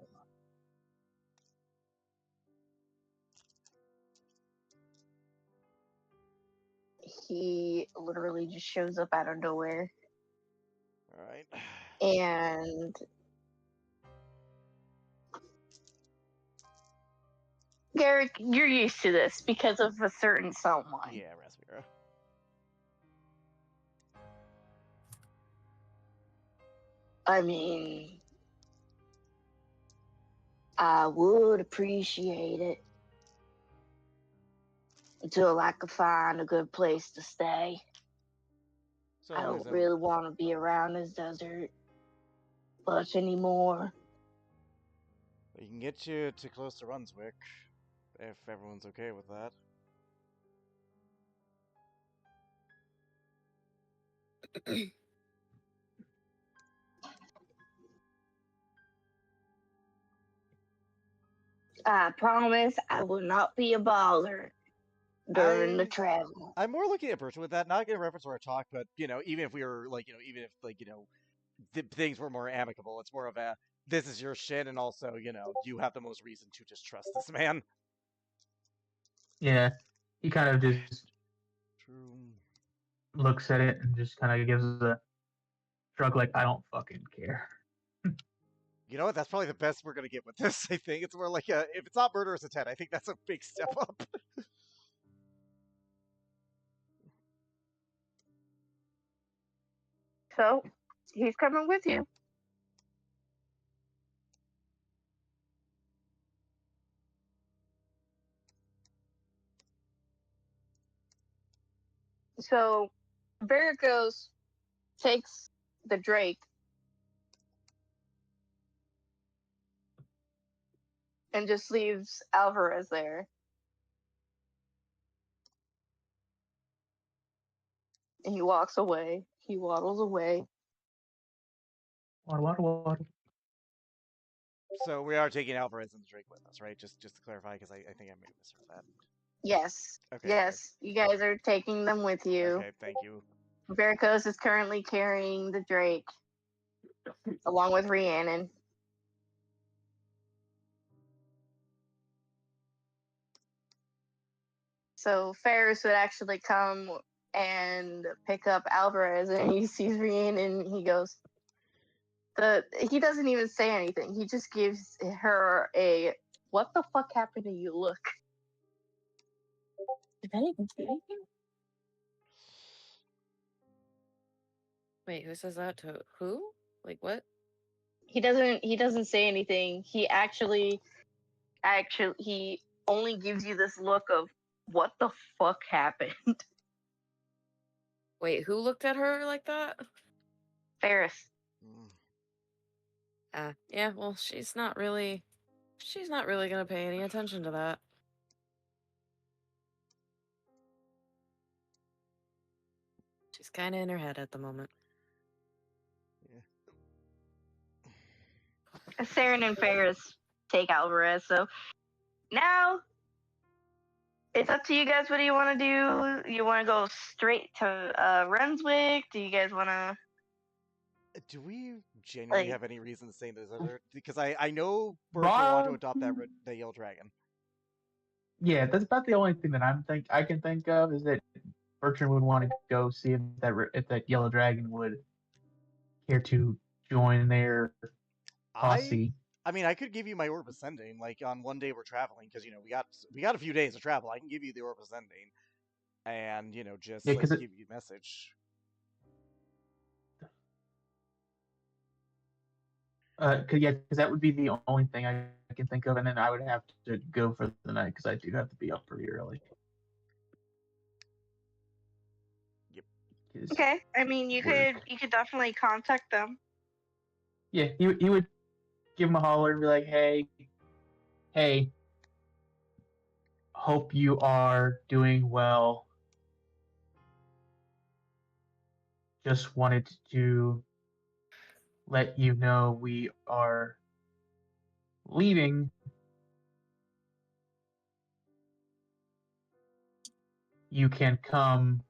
he literally just shows up out of nowhere. All right. And Garrick, you're used to this because of a certain someone. Yeah, Rasmira. I mean, I would appreciate it until I could find a good place to stay. So I don't really want to be around this desert much anymore. We can get you to close to Runswick, if everyone's okay with that. I promise I will not be a bother during the travel. I'm more looking at Bertrand with that, not in reference to our talk, but even if we were even if things were more amicable, it's more of a this is your shit, and also you have the most reason to just trust this man. Yeah, he kind of just looks at it and just kind of gives a shrug, like I don't fucking care. You know what? That's probably the best we're gonna get with this. I think it's more like if it's not murder, it's a 10. I think that's a big step up. So he's coming with you. So Veracruz takes the Drake and just leaves Alvarez there. And he walks away. He waddles away. Waddle. So we are taking Alvarez and the Drake with us, right? Just to clarify, because I think I may have misheard that. Yes. Okay, Yes. You guys are taking them with good. you. Okay, thank you. Varicose is currently carrying the Drake along with Rhiannon. So Ferris would actually come and pick up Alvarez, and he sees Rhiannon. And he goes, he doesn't even say anything. He just gives her a "What the fuck happened to you?" look. Did I even say anything? Wait, who says that to who? Like what? He doesn't say anything. He actually he only gives you this look of what the fuck happened. Wait, who looked at her like that? Ferris. Yeah, well, she's not really gonna pay any attention to that. She's kind of in her head at the moment. Saren and Ferris take Alvarez. So now it's up to you guys. What do you want to do? You want to go straight to Runswick? Do you guys want to? Do we genuinely Like- have any reason to say this other? Because I know Berkshire want to adopt the yellow dragon. Yeah, that's about the only thing that I can think of is that Bertrand would want to go see if that yellow dragon would care to join their posse. I mean, I could give you my orb ascending. Like on one day we're traveling because we got a few days of travel. I can give you the orb ascending, and just Yeah, like give you a message. Because that would be the only thing I can think of, and then I would have to go for the night because I do have to be up pretty early. Yep. Okay, I mean you could definitely contact them. Yeah, he would give him a holler and be like, hey, hope you are doing well. Just wanted to let you know we are leaving. You can come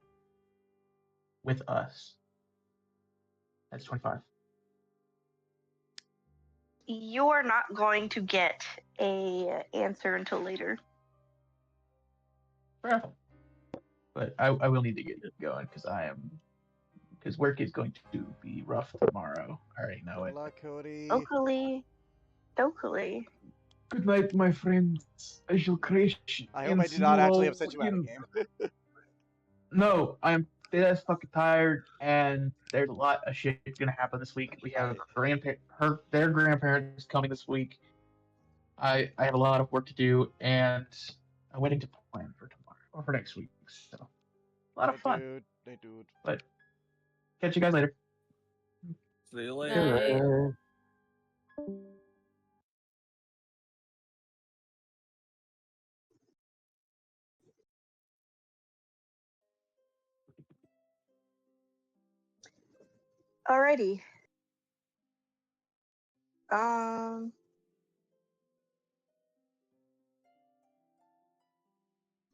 with us. That's 25. You're not going to get a answer until later. Fair enough. But I will need to get going because work is going to be rough tomorrow. I already know Good it. luck, Cody. Locally. Good night, my friends. I shall crash. I hope I did not actually upset you out of game. No, I'm dead fucking tired, and there's a lot of shit gonna happen this week. We have their grandparents coming this week. I have a lot of work to do, and I'm waiting to plan for tomorrow or for next week. So a lot of fun. Dude. But catch you guys later. See you later. Alrighty.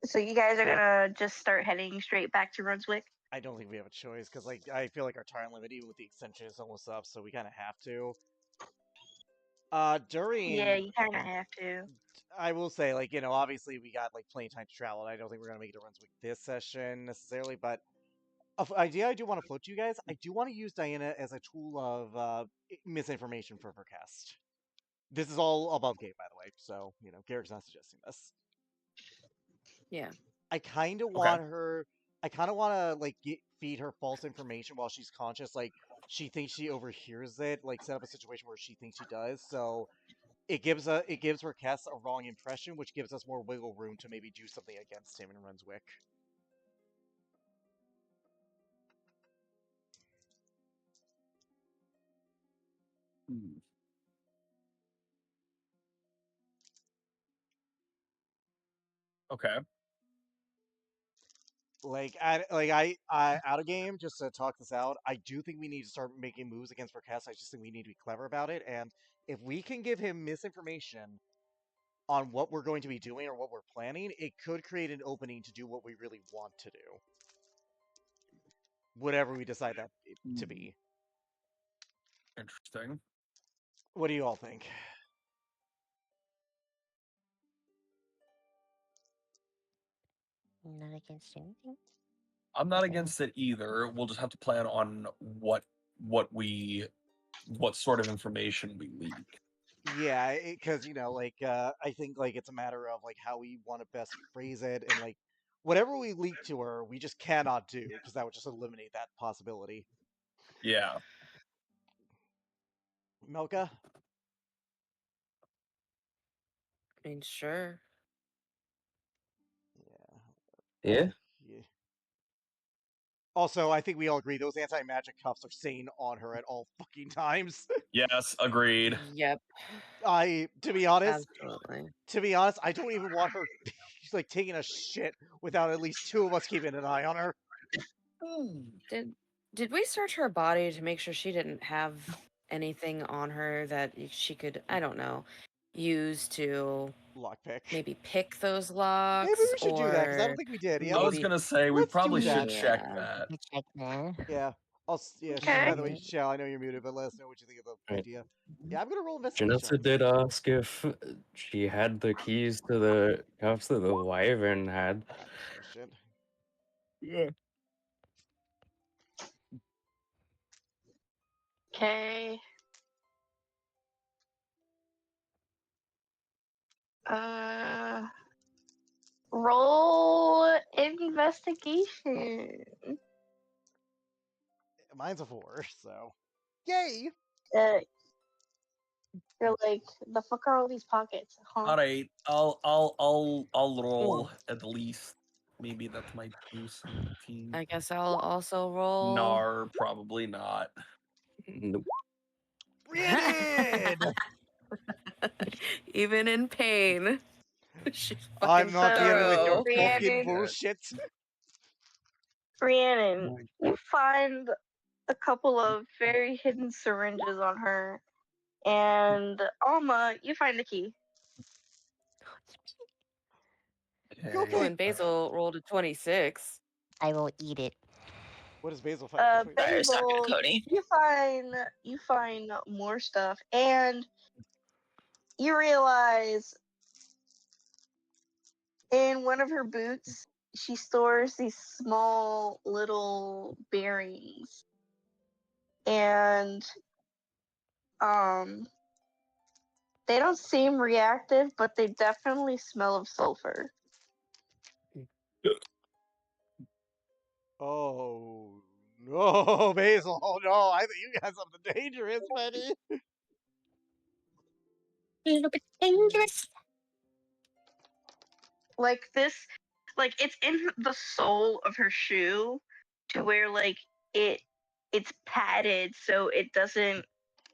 So you guys are gonna just start heading straight back to Brunswick? I don't think we have a choice because I feel like our time limit, even with the extension, is almost up, so we kind of have to. Yeah, you kind of have to. I will say, obviously we got plenty of time to travel. And I don't think we're gonna make it to Brunswick this session necessarily, but an idea I do want to float to you guys. I do want to use Diana as a tool of misinformation for Vercast. This is all above game, by the way, so Garrick's not suggesting this. Yeah. I kind of want her. I kind of want to feed her false information while she's conscious. She thinks she overhears it. Set up a situation where she thinks she does. So it gives Vercast a wrong impression, which gives us more wiggle room to maybe do something against him in Runswick. Okay. I out of game, just to talk this out, I do think we need to start making moves against Vercast. I just think we need to be clever about it, and if we can give him misinformation on what we're going to be doing or what we're planning, it could create an opening to do what we really want to do. Whatever we decide that to be. Interesting. What do you all think? Not against anything. I'm not against it either. We'll just have to plan on what sort of information we leak. Yeah, because I think it's a matter of how we want to best phrase it, and whatever we leak to her, we just cannot do because that would just eliminate that possibility. Yeah. Melka? I mean, sure. Yeah. Yeah. Also, I think we all agree those anti-magic cuffs are staying on her at all fucking times. Yes, agreed. Yep. To be honest, Absolutely. I don't even want her taking a shit without at least two of us keeping an eye on her. Did we search her body to make sure she didn't have anything on her that she could, I don't know, use to lockpick? Maybe pick those locks. Maybe we should do that because I don't think we did. Yeah, I was gonna say we probably should check that. Check that. Yeah. Yeah. Okay. By the way, Shell, I know you're muted, but let us know what you think of the idea. Yeah, I'm gonna roll investigation. Janessa did ask if she had the keys to the cuffs that the wyvern had. Oh shit. Yeah. Okay. Roll investigation. Mine's a 4, so yay! You're like, the fuck are all these pockets? Huh? All right, I'll roll at least. Maybe that's my do something. I guess I'll also roll. No, probably not. Nope. Rhiannon! Even in pain. She's I'm fucking not dealing with your thorough. fucking Rhiannon. bullshit. Rhiannon, you find a couple of very hidden syringes on her, and Alma, you find the key. Oh, and Basil rolled a 26. I will eat it. What does Basil find? Basil, you find more stuff, and you realize in one of her boots she stores these small little bearings, and they don't seem reactive, but they definitely smell of sulfur. Oh no, Basil! Oh no, I think you got something dangerous, buddy. A little bit dangerous. Like this, like it's in the sole of her shoe, to where it's padded so it doesn't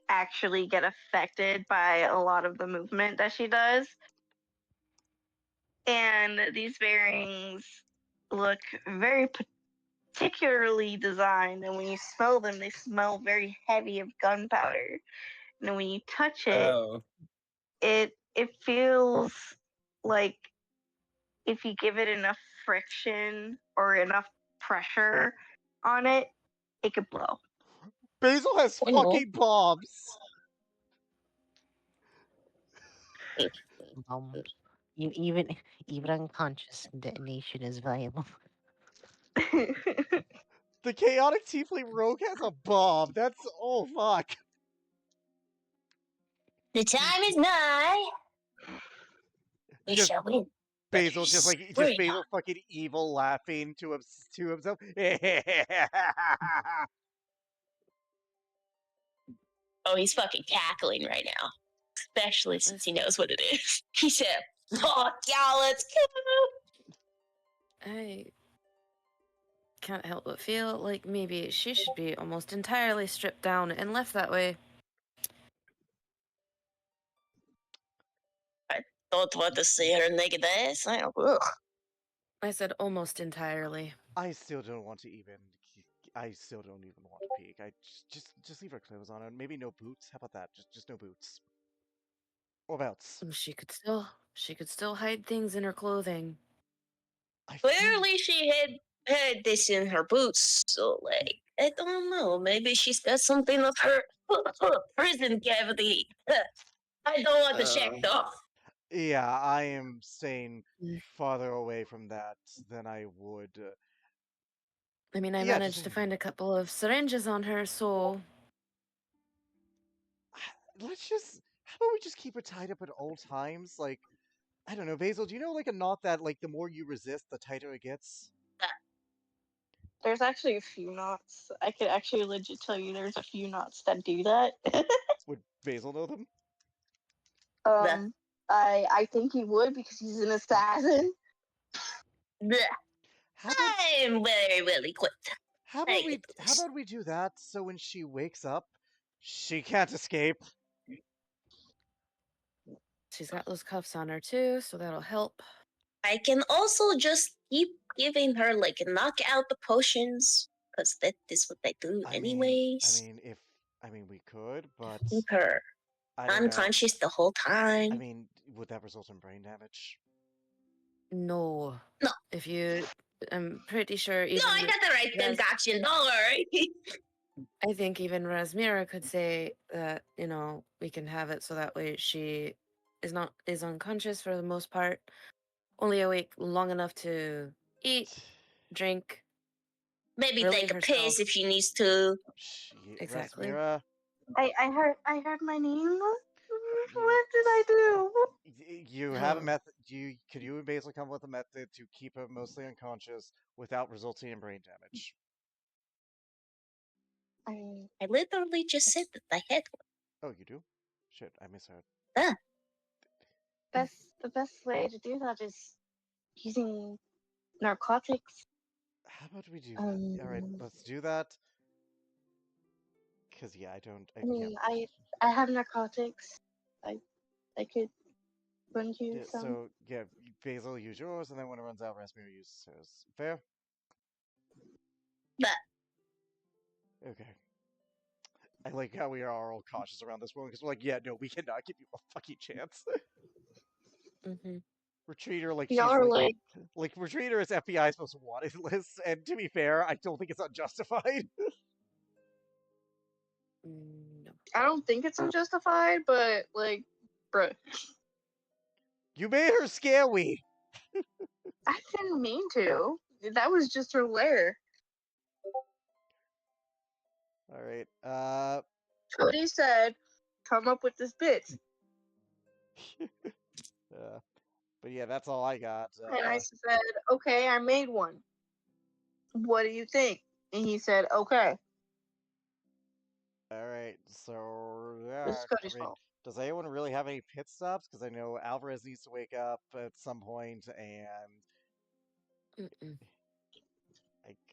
actually get affected by a lot of the movement that she does. And these bearings look very particularly designed, and when you smell them, they smell very heavy of gunpowder. And when you touch it, it feels like if you give it enough friction or enough pressure on it, it could blow. Basil has fucking bombs. Bombs. Even unconscious detonation is viable. The chaotic tiefling rogue has a bomb. That's oh fuck. The time is nigh. We shall win. Basil just Basil fucking evil laughing to himself. Oh, he's fucking cackling right now. Especially since he knows what it is. He said, fuck y'all, let's go. I can't help but feel like maybe she should be almost entirely stripped down and left that way. I don't want to see her naked ass. I said almost entirely. I still don't want to even. I still don't even want to peek. I just leave her clothes on and maybe no boots. How about that? Just no boots. What else? She could still hide things in her clothing. Clearly, she had this in her boots. So, like, I don't know. Maybe she's got something of her prison cavity. I don't want to check though. Yeah, I am staying Mm. farther away from that than I would. I mean, I Yeah, managed just to find a couple of syringes on her, so let's just. How about we just keep her tied up at all times? Like, I don't know, Basil. Do you know like a knot that like the more you resist, the tighter it gets? There's actually a few knots. I could actually legit tell you there's a few knots that do that. Would Basil know them? I think he would because he's an assassin. How about I'm very well equipped. how about we do that so when she wakes up, she can't escape. she's got those cuffs on her too, so that'll help. I can also just keep giving her like knockout the potions because that is what I do anyways. I mean, we could, but Keep her I don't know. unconscious the whole time. I mean, would that result in brain damage? No. No. If you, I'm pretty sure even. No, I got the right concoction. Don't worry. I think even Rasmira could say that, you know, we can have it so that way she is unconscious for the most part, only awake long enough to eat, drink, Maybe relieve take a herself. piss if she needs to. Exactly. Rasmira, I heard my name. What did I do? you have a method. Could you and Basil come up with a method to keep her mostly unconscious without resulting in brain damage? I literally just said that I had Oh, you do? Shit, I misheard. one. The best way to do that is using narcotics. How about we do that? All right, let's do that. Cause yeah, I don't. I mean, I have narcotics. I could lend you Yeah, some. so yeah, Basil use yours, and then when it runs out, Rasmir uses hers. Fair? Okay. I like how we are all cautious around this one because we're like, yeah, no, we cannot give you a fucking chance. Mm-hmm. Retreater, like Y'all she's are like Retreater is FBI's most wanted list, and to be fair, I don't think it's unjustified. No. I don't think it's unjustified, but like, bruh. You made her scary. I didn't mean to. That was just her lair. All right. Cody said, "Come up with this bit." But yeah, that's all I got. And I said, "Okay, I made one. What do you think?" And he said, "Okay." All right. So yeah, This is Cody's fault. does anyone really have any pit stops? Because I know Alvarez needs to wake up at some point, and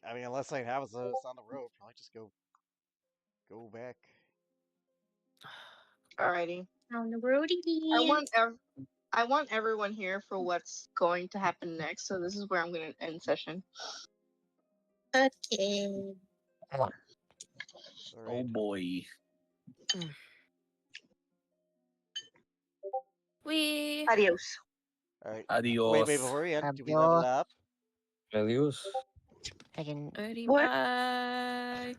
I mean, unless I have us on the road, probably just go back. Alrighty. On the roadie. I want everyone here for what's going to happen next. So this is where I'm going to end session. Okay. Right. Oh boy. Adios. All right. Adios. Wait, before we end, do we level up? Adios. I can. What? Bye.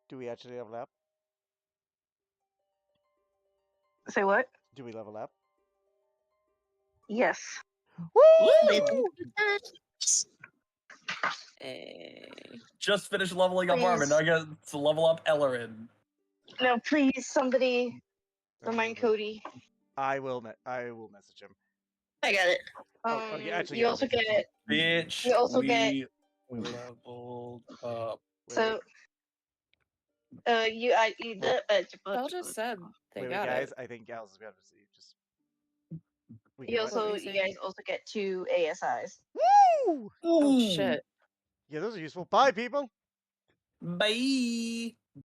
Do we actually level up? Say what? Do we level up? Yes. Woo! Just finished leveling up Armin. Now I get to level up Ellerin. No, please, somebody remind Cody. I will message him. I got it. Yeah, actually, you also get. Bitch. You also get. Leveled up. So. Belle just said they wait, got guys. it. I think Gals is better to see. Just. You guys also get 2 ASIs. Woo! Oh shit. Yeah, those are useful. Bye, people. Bye.